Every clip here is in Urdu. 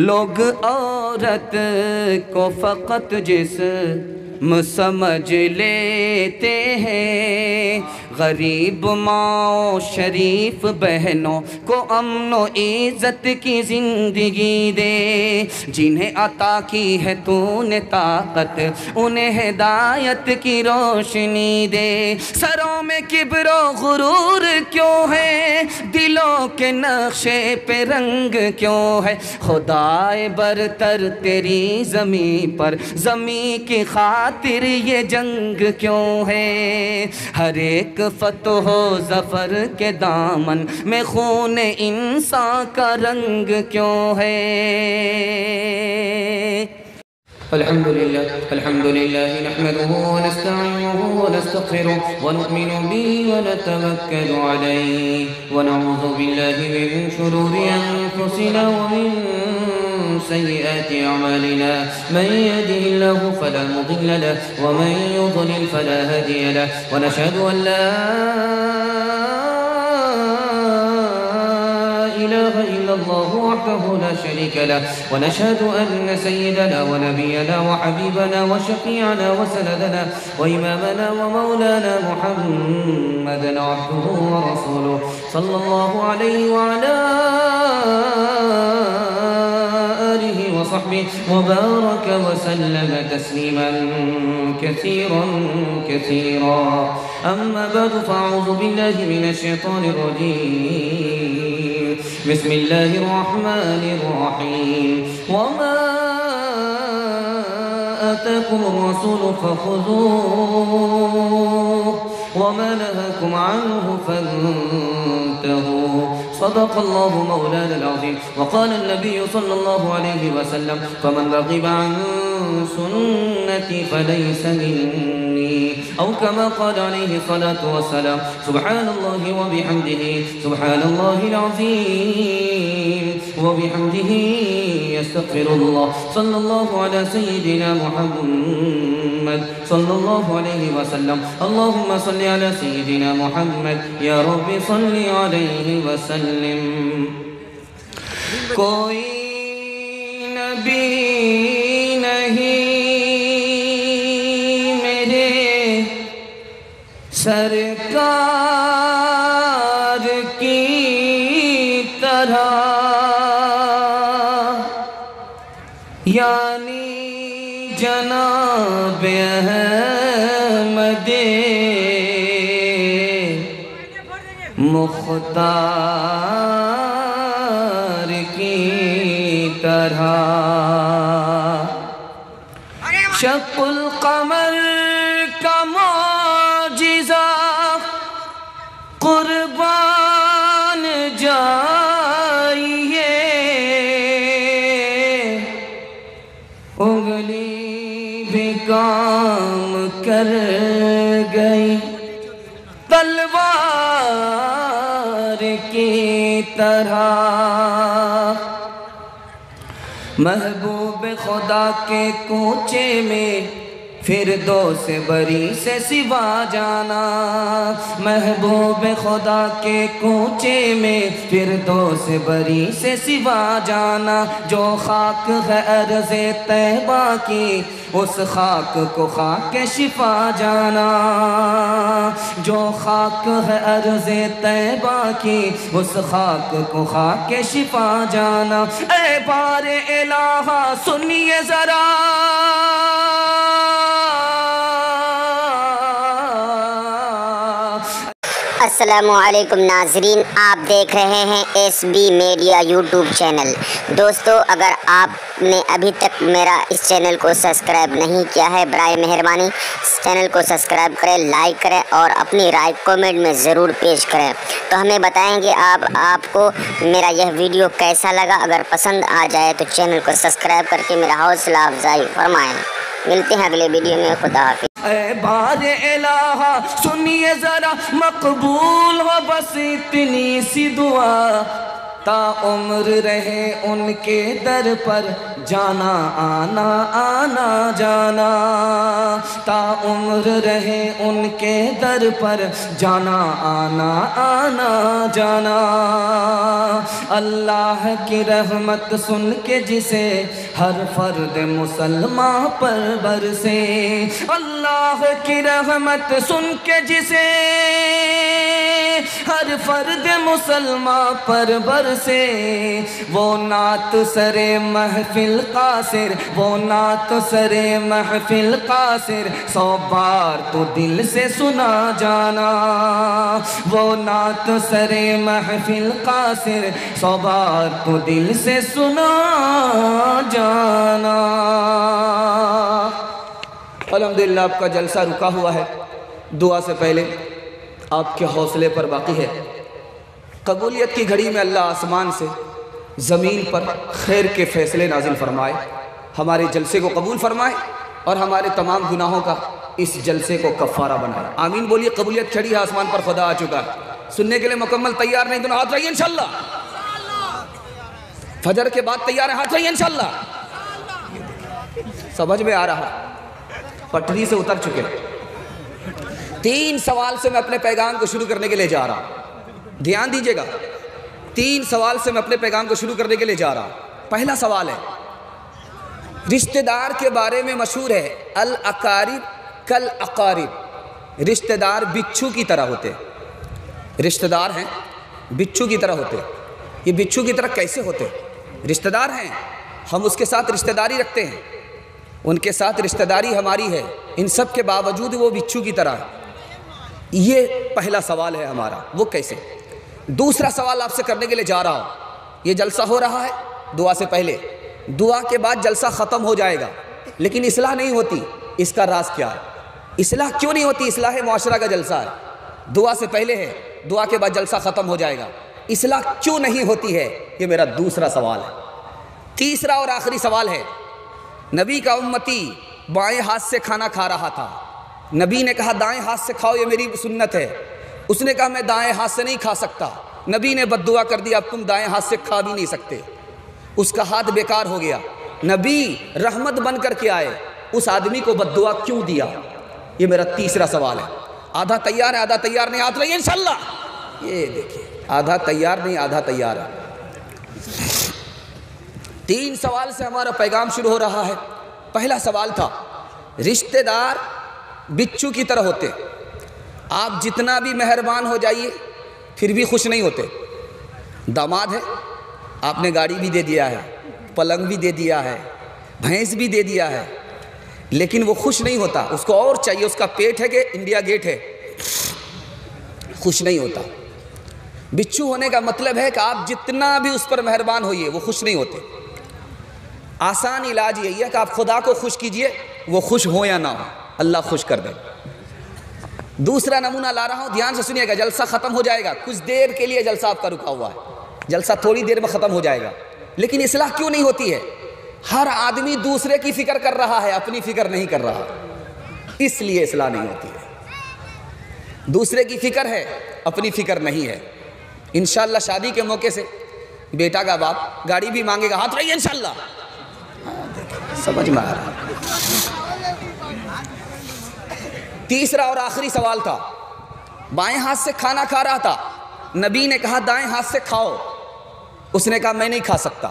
لوگ عورت کو فقط جسم سمجھ لیتے ہیں، غریب ماں شریف بہنوں کو امن و عزت کی زندگی دے، جنہیں عطا کی ہے تو نے طاقت انہیں ہدایت کی روشنی دے۔ سروں میں کبر و غرور کیوں ہے، دلوں کے نقشے پہ رنگ کیوں ہے، خدائے برتر تیری زمین پر زمین کی خاطر یہ جنگ کیوں ہے، ہر ایک فتح و ظفر کے دامن میں خون انسان کا رنگ کیوں ہے۔ الحمد لله نحمده ونستعينه ونستغفره ونؤمن به ونتوكل عليه ونعوذ بالله من شرور أنفسنا ومن سيئات أعمالنا، من يهده الله فلا مضل له ومن يضلل فلا هادي له، ونشهد أن لا إله إلا الله وحده لا شريك له، ونشهد أن سيدنا ونبينا وحبيبنا وشفيعنا وسندنا وإمامنا ومولانا محمدا عبده ورسوله صلى الله عليه وعلى آله وصحبه وبارك وسلم تسليما كثيرا كثيرا. أما بعد فأعوذ بالله من الشيطان الرجيم. بسم الله الرحمن الرحيم. وما آتاكم الرسول فخذوه وما نهاكم عنه فانتهوا. صدق الله مولانا العظيم. وقال النبي صلى الله عليه وسلم: فمن رغب عن سنتي فليس مني، أو كما قال عليه الصلاة والسلام. سبحان الله وبحمده سبحان الله العظيم وبحمده يستغفر الله. صلى الله على سيدنا محمد صلى الله عليه وسلم. اللهم صل على سيدنا محمد يا رب صل عليه وسلم. کوئی نبی نہیں میرے سرکار کی طرح، یعنی جناب احمد مختار کی طرح. شق القمر کا معجزہ قربان جائیے، انگلی بھی کام کر گئی تلوار کی طرح. محبوب خدا کے کوچے میں فردوس بری سے سوا جانا، محبوب خدا کے کوچے میں فردوس بری سے سوا جانا. جو خاک ہے ارض طیبہ کی اس خاک کو خاک شفا جانا، جو خاک ہے ارض طیبہ کی اس خاک کو خاک شفا جانا. اے بار الہ سنیے ذرا، السلام علیکم ناظرین، آپ دیکھ رہے ہیں S B media YouTube channel. دوستو، اگر آپ نے ابھی تک میرا اس چینل کو سبسکرائب نہیں کیا ہے، برائے مہربانی اس چینل کو سبسکرائب کریں، لائک کریں اور اپنی رائے کومنٹ میں ضرور پیش کریں. تو ہمیں بتائیں کہ آپ کو میرا یہ ویڈیو کیسا لگا. اگر پسند آ جائے تو چینل کو سبسکرائب کر کے میرا حوصلہ افزائی فرمائیں. ملتے ہیں اگلے ویڈیو میں. خدا حافظ. اے بار الہ سنیے ذرا، مقبول ہو بس اتنی سی دعا. تا عمر رہے ان کے در پر جانا آنا آنا جانا، تا عمر رہے ان کے در پر جانا آنا آنا جانا۔ اللہ کی رحمت سن کے جسے ہر فرد مسلمان پر برسے، اللہ کی رحمت سن کے جسے ہر فرد مسلمان پر برسے، وہ نعت سر محفل قاصر، وہ نعت سر محفل قاصر، 100 بار تو دل سے سنا جانا، وہ نعت سر محفل قاصر، 100 بار تو دل سے سنا جانا۔ الحمدللہ آپ کا جلسہ رکا ہوا ہے، دعا سے پہلے آپ کے حوصلے پر باقی ہے۔ قبولیت کی گھڑی میں اللہ آسمان سے زمین پر خیر کے فیصلے نازل فرمائے، ہمارے جلسے کو قبول فرمائے اور ہمارے تمام گناہوں کا اس جلسے کو کفارہ بنائے۔ آمین بولیے۔ قبولیت کھڑی ہے، آسمان پر خدا آ چکا ہے، سننے کے لیے مکمل تیار نہیں؟ دونوں ہاتھ رہیے انشاءاللہ۔ فجر کے بعد تیار ہیں؟ ہاتھ رہیے انشاءاللہ۔ سمجھ میں آ رہا، پٹری سے اتر چکے۔ 3 سوال سے میں اپنے پیغام کو شروع کرنے کے لیے جا رہا ہوں، دھیان دیجئے گا۔ 3 سوال سے میں اپنے پیغام کو شروع کرنے کے لیے جا رہا ہوں۔ پہلا سوال ہے، رشتہ دار کے بارے میں مشہور ہے الاقارب کالاقارب، رشتہ دار بچھو کی طرح ہوتے۔ رشتہ دار ہیں بچھو کی طرح ہوتے۔ یہ بچھو کی طرح کیسے ہوتے؟ رشتہ دار ہیں، ہم اس کے ساتھ رشتہ داری رکھتے ہیں، ان کے ساتھ رشتہ داری ہماری ہے، ان سب کے باوجود وہ بچھو کی طرح ہے۔ یہ پہلا سوال ہے ہمارا، وہ کیسے؟ دوسرا سوال آپ سے کرنے کے لیے جا رہا ہوں، یہ جلسہ ہو رہا ہے دعا سے پہلے، دعا کے بعد جلسہ ختم ہو جائے گا، لیکن اصلاح نہیں ہوتی، اس کا راز کیا ہے؟ اصلاح کیوں نہیں ہوتی؟ اصلاح معاشرہ کا جلسہ ہے، دعا سے پہلے ہے، دعا کے بعد جلسہ ختم ہو جائے گا، اصلاح کیوں نہیں ہوتی ہے؟ یہ میرا دوسرا سوال ہے۔ تیسرا اور آخری سوال ہے، نبی کا امتی بائیں ہاتھ سے کھانا کھا رہا تھا، نبی نے کہا دائیں ہاتھ سے کھاؤ، یہ میری سنت ہے، اس نے کہا میں دائیں ہاتھ سے نہیں کھا سکتا، نبی نے بد دعا کر دیا اب تم دائیں ہاتھ سے کھا بھی نہیں سکتے، اس کا ہاتھ بیکار ہو گیا، نبی رحمت بن کر کے آئے، اس آدمی کو بد دعا کیوں دیا؟ یہ میرا تیسرا سوال ہے۔ آدھا تیار ہے، آدھا تیار نہیں؟ ہاتھ رہیے انشاءاللہ۔ یہ دیکھیے، آدھا تیار نہیں، آدھا تیار ہے۔ 3 سوال سے ہمارا پیغام شروع ہو رہا ہے۔ پہلا سوال تھا، رشتہ دار بچھو کی طرح ہوتے، آپ جتنا بھی مہربان ہو جائیے پھر بھی خوش نہیں ہوتے۔ داماد ہے، آپ نے گاڑی بھی دے دیا ہے، پلنگ بھی دے دیا ہے، بھینس بھی دے دیا ہے، لیکن وہ خوش نہیں ہوتا، اس کو اور چاہیے، اس کا پیٹ ہے کہ انڈیا گیٹ ہے، خوش نہیں ہوتا۔ بچھو ہونے کا مطلب ہے کہ آپ جتنا بھی اس پر مہربان ہوئیے وہ خوش نہیں ہوتے۔ آسان علاج یہی ہے کہ آپ خدا کو خوش کیجئے، وہ خوش ہو یا نہ ہو، اللہ خوش کر دے۔ دوسرا نمونہ لا رہا ہوں، دھیان سے سنیے گا، جلسہ ختم ہو جائے گا، کچھ دیر کے لیے جلسہ آپ کا رکا ہوا ہے، جلسہ تھوڑی دیر میں ختم ہو جائے گا، لیکن اصلاح کیوں نہیں ہوتی ہے؟ ہر آدمی دوسرے کی فکر کر رہا ہے، اپنی فکر نہیں کر رہا، اس لیے اصلاح نہیں ہوتی ہے۔ دوسرے کی فکر ہے، اپنی فکر نہیں ہے۔ انشاءاللہ شادی کے موقع سے بیٹا کا باپ گاڑی بھی مانگے گا، ہاتھ رہیے انشاءاللہ۔ سمجھ میں آ رہا۔ تیسرا اور آخری سوال تھا، بائیں ہاتھ سے کھانا کھا رہا تھا، نبی نے کہا دائیں ہاتھ سے کھاؤ، اس نے کہا میں نہیں کھا سکتا،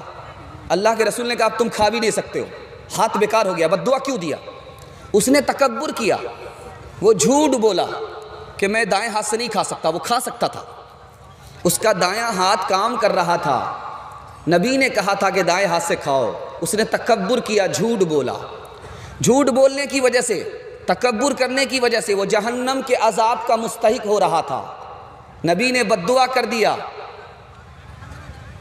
اللہ کے رسول نے کہا اب تم کھا بھی نہیں سکتے ہو، ہاتھ بیکار ہو گیا، بد دعا کیوں دیا؟ اس نے تکبر کیا، وہ جھوٹ بولا کہ میں دائیں ہاتھ سے نہیں کھا سکتا، وہ کھا سکتا تھا، اس کا دایاں ہاتھ کام کر رہا تھا، نبی نے کہا تھا کہ دائیں ہاتھ سے کھاؤ، اس نے تکبر کیا، جھوٹ بولا، جھوٹ بولنے کی وجہ سے، تکبر کرنے کی وجہ سے وہ جہنم کے عذاب کا مستحق ہو رہا تھا، نبی نے بد دعا کر دیا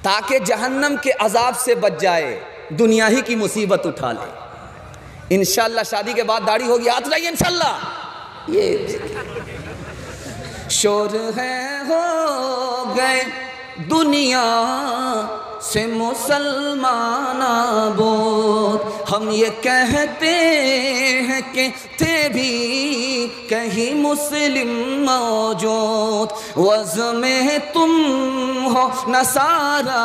تاکہ جہنم کے عذاب سے بچ جائے، دنیا ہی کی مصیبت اٹھا لے۔ انشاءاللہ شادی کے بعد داڑھی ہوگی، ہاتھ لائیے انشاءاللہ۔ یہ شور ہے ہو گئے دنیا سے مسلمان آبود، ہم یہ کہتے ہیں کہ تھے بھی کہیں مسلم موجود، وضع میں تم ہو نصارا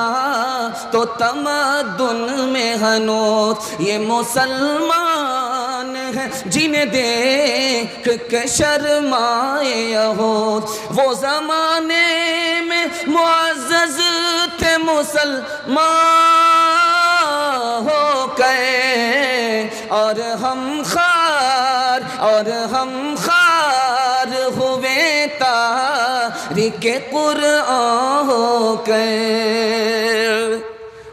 تو تمدن میں ہنوز، یہ مسلمان ہیں جنہیں دیکھ کے شرمائے یہود، وہ زمانے میں معزز تھے مسلمان ہو گئے، اور ہم خار ہوئے تاریک قرآن ہو گئے۔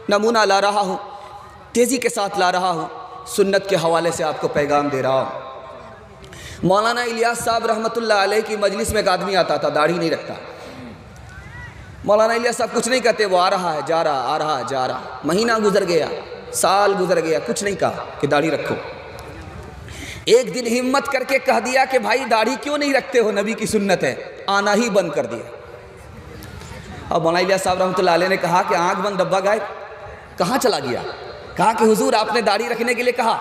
نمونہ لا رہا ہوں، تیزی کے ساتھ لا رہا ہوں، سنت کے حوالے سے آپ کو پیغام دے رہا ہوں۔ مولانا الیاس صاحب رحمۃ اللہ علیہ کی مجلس میں ایک آدمی آتا تھا، داڑھی نہیں رکھتا۔ مولانا الیاس صاحب کچھ نہیں کہتے، وہ آ رہا ہے جا رہا، آ رہا ہے جا رہا، مہینہ گزر گیا، سال گزر گیا، کچھ نہیں کہا کہ داڑھی رکھو۔ ایک دن ہمت کر کے کہہ دیا کہ بھائی داڑھی کیوں نہیں رکھتے ہو، نبی کی سنت ہے، آنا ہی بند کر دیا۔ اب مولانا الیاس صاحب رحمۃ اللہ علیہ نے کہا کہ آنکھ بند ڈبہ غائب، کہاں چلا گیا؟ کہا کہ حضور آپ نے داڑھی رکھنے کے لیے کہا،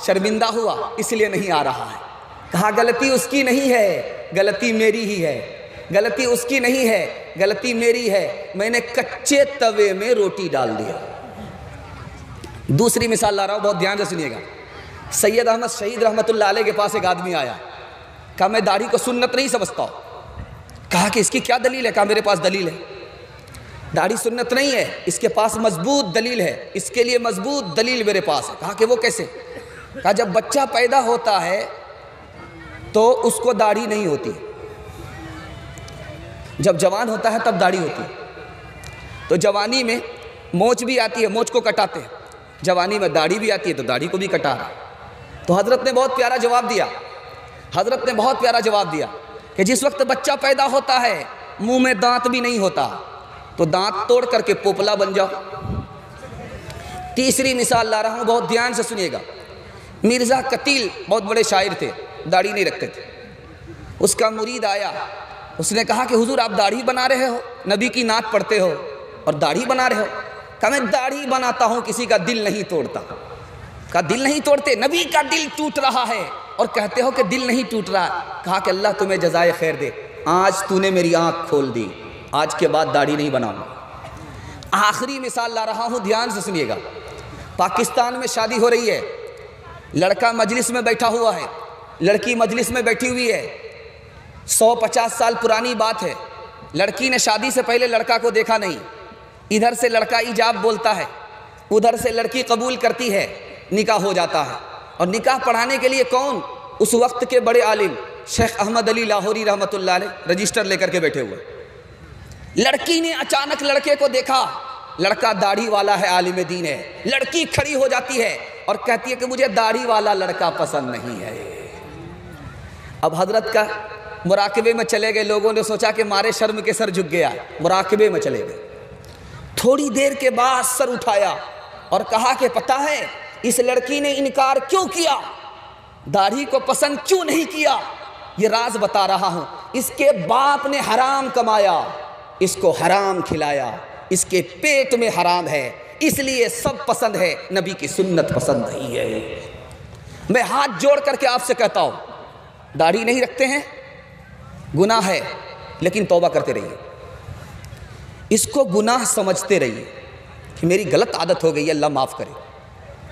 شرمندہ ہوا اس لیے نہیں آ رہا ہے۔ کہا غلطی اس کی نہیں ہے، غلطی میری ہی ہے، غلطی اس کی نہیں ہے، غلطی میری ہے، میں نے کچے توے میں روٹی ڈال دیا۔ دوسری مثال لا رہا ہوں، بہت دھیان سے سنیے گا۔ سید احمد شہید رحمۃ اللہ علیہ کے پاس ایک آدمی آیا، کہا میں داڑھی کو سنت نہیں سمجھتا ہوں۔ کہا کہ اس کی کیا دلیل ہے؟ کہا میرے پاس دلیل ہے، داڑھی سنت نہیں ہے، اس کے پاس مضبوط دلیل ہے، اس کے لیے مضبوط دلیل میرے پاس ہے۔ کہا کہ وہ کیسے؟ کہا جب بچہ پیدا ہوتا ہے تو اس کو داڑھی نہیں ہوتی، جب جوان ہوتا ہے تب داڑھی ہوتی ہے۔ تو جوانی میں مونچھ بھی آتی ہے، مونچھ کو کٹاتے ہیں، جوانی میں داڑھی بھی آتی ہے تو داڑھی کو بھی کٹا رہا۔ تو حضرت نے بہت پیارا جواب دیا، حضرت نے بہت پیارا جواب دیا کہ جس وقت بچہ پیدا ہوتا ہے منہ میں دانت بھی نہیں ہوتا تو دانت توڑ کر کے پوپلا بن جاؤ۔ تیسری مثال لا رہا ہوں، بہت دھیان سے سنیے گا۔ مرزا قتیل بہت بڑے شاعر تھے، داڑھی نہیں رکھتے تھے۔ اس کا مرید آیا، اس نے کہا کہ حضور آپ داڑھی بنا رہے ہو، نبی کی نعت پڑھتے ہو اور داڑھی بنا رہے ہو؟ کہا میں داڑھی بناتا ہوں، کسی کا دل نہیں توڑتا۔ کہا دل نہیں توڑتے؟ نبی کا دل ٹوٹ رہا ہے اور کہتے ہو کہ دل نہیں ٹوٹ رہا۔ کہا کہ اللہ تمہیں جزائے خیر دے، آج تو نے میری آنکھ کھول دی، آج کے بعد داڑھی نہیں بناؤں گا۔ آخری مثال لا رہا ہوں، دھیان سے سنیے گا۔ پاکستان میں شادی ہو رہی ہے، لڑکا مجلس میں بیٹھا ہوا ہے، لڑکی مجلس میں بیٹھی ہوئی ہے، 150 سال پرانی بات ہے، لڑکی نے شادی سے پہلے لڑکا کو دیکھا نہیں، ادھر سے لڑکا ایجاب بولتا ہے، ادھر سے لڑکی قبول کرتی ہے، نکاح ہو جاتا ہے۔ اور نکاح پڑھانے کے لیے کون؟ اس وقت کے بڑے عالم شیخ احمد علی لاہوری رحمۃ اللہ علیہ رجسٹر لے کر کے بیٹھے ہوئے۔ لڑکی نے اچانک لڑکے کو دیکھا، لڑکا داڑھی والا ہے، عالم دین ہے، لڑکی کھڑی ہو جاتی ہے اور کہتی ہے کہ مجھے داڑھی والا لڑکا پسند نہیں ہے۔ اب حضرت کا مراقبے میں چلے گئے، لوگوں نے سوچا کہ مارے شرم کے سر جھک گیا، مراقبے میں چلے گئے۔ تھوڑی دیر کے بعد سر اٹھایا اور کہا کہ پتہ ہے اس لڑکی نے انکار کیوں کیا، داڑھی کو پسند کیوں نہیں کیا؟ یہ راز بتا رہا ہوں۔ اس کے باپ نے حرام کمایا، اس کو حرام کھلایا، اس کے پیٹ میں حرام ہے، اس لیے سب پسند ہے، نبی کی سنت پسند نہیں ہے۔ میں ہاتھ جوڑ کر کے آپ سے کہتا ہوں، داڑھی نہیں رکھتے ہیں، گناہ ہے، لیکن توبہ کرتے رہیے، اس کو گناہ سمجھتے رہیے کہ میری غلط عادت ہو گئی ہے، اللہ معاف کرے،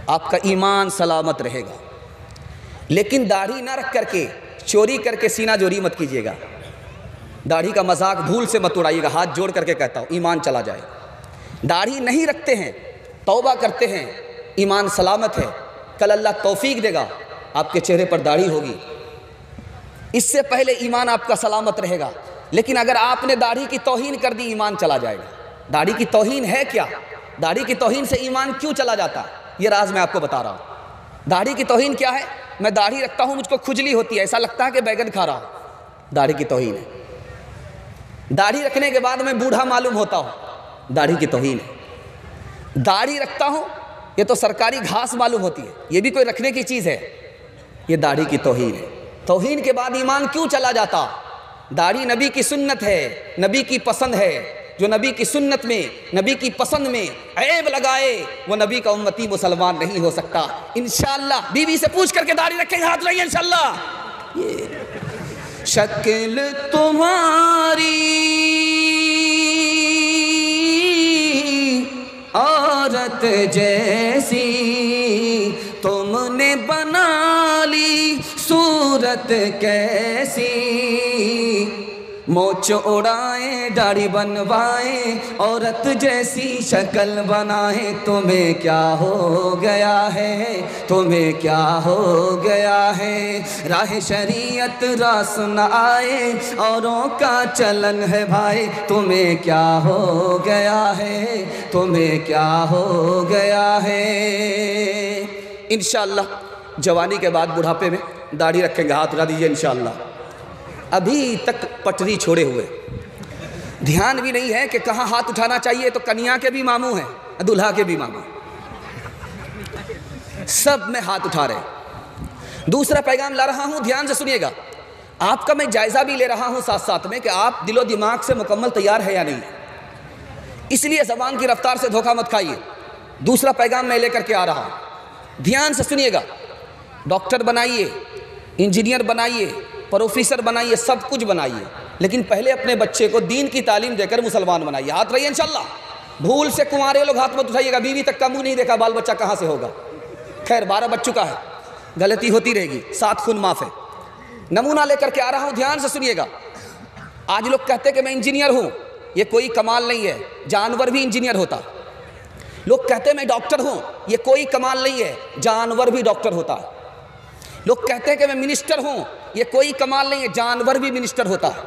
آپ کا ایمان سلامت رہے گا۔ لیکن داڑھی نہ رکھ کر کے چوری کر کے سینہ جوری مت کیجیے گا، داڑھی کا مذاق بھول سے مت اڑائیے گا، ہاتھ جوڑ کر کے کہتا ہوں ایمان چلا جائے۔ داڑھی نہیں رکھتے ہیں، توبہ کرتے ہیں، ایمان سلامت ہے، کل اللہ توفیق دے گا، آپ کے چہرے پر داڑھی ہوگی، اس سے پہلے ایمان آپ کا سلامت رہے گا۔ لیکن اگر آپ نے داڑھی کی توہین کر دی، ایمان چلا جائے گا۔ داڑھی کی توہین ہے کیا؟ داڑھی کی توہین سے ایمان کیوں چلا جاتا ہے؟ یہ راز میں آپ کو بتا رہا ہوں۔ داڑھی کی توہین کیا ہے؟ میں داڑھی رکھتا ہوں، مجھ کو کھجلی ہوتی ہے، ایسا لگتا ہے کہ بیگن کھا رہا ہوں، داڑھی کی توہین ہے۔ داڑھی رکھنے کے بعد میں بوڑھا معلوم ہوتا ہوں، داڑھی کی توہین ہے۔ داڑھی رکھتا ہوں، یہ تو سرکاری گھاس معلوم ہوتی ہے، یہ بھی کوئی رکھنے کی چیز ہے، یہ داڑھی کی توہین ہے۔ توہین کے بعد ایمان کیوں چلا جاتا؟ داڑھی نبی کی سنت ہے، نبی کی پسند ہے، جو نبی کی سنت میں، نبی کی پسند میں عیب لگائے وہ نبی کا امتی مسلمان نہیں ہو سکتا۔ انشاءاللہ بیوی سے پوچھ کر کے داڑھی رکھیں گے، ہاتھ لگائیں انشاءاللہ۔ شکل تمہاری عورت جیسی، تم نے بنا لی صورت کیسی، مونچھ اڑائیں داڑھی بنوائیں عورت جیسی شکل بنائیں، تمہیں کیا ہو گیا ہے، تمہیں کیا ہو گیا ہے، راہ شریعت راس نہ آئے اوروں کا چلن ہے بھائی، تمہیں کیا ہو گیا ہے، تمہیں کیا ہو گیا ہے۔ انشاءاللہ جوانی کے بعد بڑھاپے میں داڑھی رکھیں گے، ہاتھ اٹھا دیجئے انشاءاللہ۔ ابھی تک پٹری چھوڑے ہوئے، دھیان بھی نہیں ہے کہ کہاں ہاتھ اٹھانا چاہیے، تو کنیا کے بھی ماموں ہیں، دلہا کے بھی ماموں، سب میں ہاتھ اٹھا رہے۔ دوسرا پیغام لا رہا ہوں، دھیان سے سنیے گا، آپ کا میں جائزہ بھی لے رہا ہوں ساتھ ساتھ میں کہ آپ دل و دماغ سے مکمل تیار ہے یا نہیں، اس لیے زبان کی رفتار سے دھوکہ مت کھائیے۔ دوسرا پیغام میں لے کر کے آ رہا ہوں، دھیان سے سنیے گا، ڈاکٹر بنائیے، انجینئر بنائیے، پروفیسر بنائیے، سب کچھ بنائیے، لیکن پہلے اپنے بچے کو دین کی تعلیم دے کر مسلمان بنائیے۔ ہاتھ رہیے انشاءاللہ، بھول سے کنوارے لوگ ہاتھ مت اٹھائیے گا، بیوی تک کا منہ نہیں دیکھا، بال بچہ کہاں سے ہوگا۔ خیر 12 بج چکا ہے، غلطی ہوتی رہے گی، 7 خون معاف ہے۔ نمونہ لے کر کے آ رہا ہوں، دھیان سے سنیے گا۔ آج لوگ کہتے کہ میں انجینئر ہوں، یہ کوئی کمال نہیں ہے، جانور بھی انجینئر ہوتا۔ لوگ کہتے میں ڈاکٹر ہوں، یہ کوئی کمال نہیں ہے، جانور بھی ڈاکٹر ہوتا۔ لوگ کہتے ہیں کہ میں منسٹر ہوں، یہ کوئی کمال نہیں ہے، جانور بھی منسٹر ہوتا ہے۔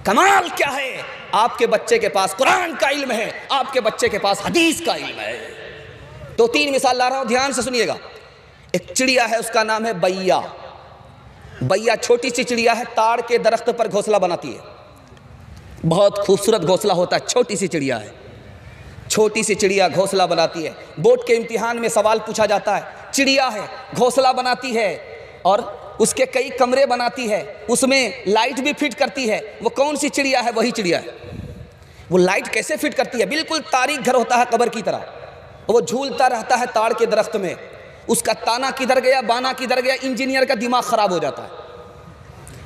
کمال کیا ہے؟ آپ کے بچے کے پاس قرآن کا علم ہے، آپ کے بچے کے پاس حدیث کا علم ہے۔ 2-3 مثال لا رہا ہوں، دھیان سے سنیے گا۔ ایک چڑیا ہے، اس کا نام ہے بیا۔ بیا چھوٹی سی چڑیا ہے، تاڑ کے درخت پر گھونسلہ بناتی ہے، بہت خوبصورت گھونسلہ ہوتا ہے، چھوٹی سی چڑیا ہے، چھوٹی سی چڑیا گھونسلہ بناتی ہے۔ بورڈ کے امتحان میں سوال پوچھا جاتا ہے، چڑیا ہے، گھونسلہ بناتی ہے اور اس کے کئی کمرے بناتی ہے، اس میں لائٹ بھی فٹ کرتی ہے، وہ کون سی چڑیا ہے؟ وہی چڑیا ہے۔ وہ لائٹ کیسے فٹ کرتی ہے؟ بالکل تاریک گھر ہوتا ہے قبر کی طرح، وہ جھولتا رہتا ہے تاڑ کے درخت میں، اس کا تانا کدھر گیا، بانا کدھر گیا، انجینئر کا دماغ خراب ہو جاتا ہے،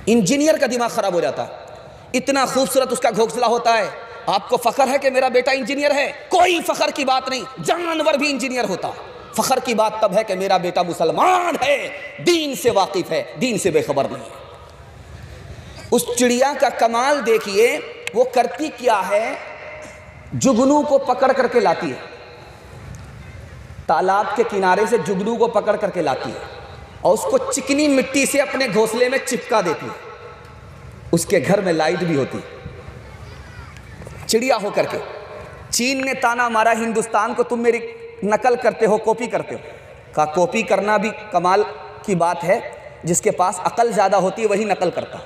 انجینئر کا دماغ خراب ہو جاتا ہے۔ اتنا خوبصورت اس کا گھونسلہ ہوتا ہے۔ آپ کو فخر ہے کہ میرا بیٹا انجینئر ہے؟ کوئی فخر کی بات نہیں، جانور بھی انجینئر ہوتا ہے۔ فخر کی بات تب ہے کہ میرا بیٹا مسلمان ہے، دین سے واقف ہے، دین سے بے خبر نہیں ہے۔ اس چڑیا کا کمال دیکھیے، وہ کرتی کیا ہے؟ جگنو کو پکڑ کر کے لاتی ہے، تالاب کے کنارے سے جگنو کو پکڑ کر کے لاتی ہے اور اس کو چکنی مٹی سے اپنے گھونسلے میں چپکا دیتی ہے۔ اس کے گھر میں لائٹ بھی ہوتی، چڑیا ہو کر کے۔ چین نے تانا مارا ہندوستان کو، تم میری نقل کرتے ہو، کاپی کرتے ہو۔ کہا کاپی کرنا بھی کمال کی بات ہے، جس کے پاس عقل زیادہ ہوتی ہے وہی نقل کرتا۔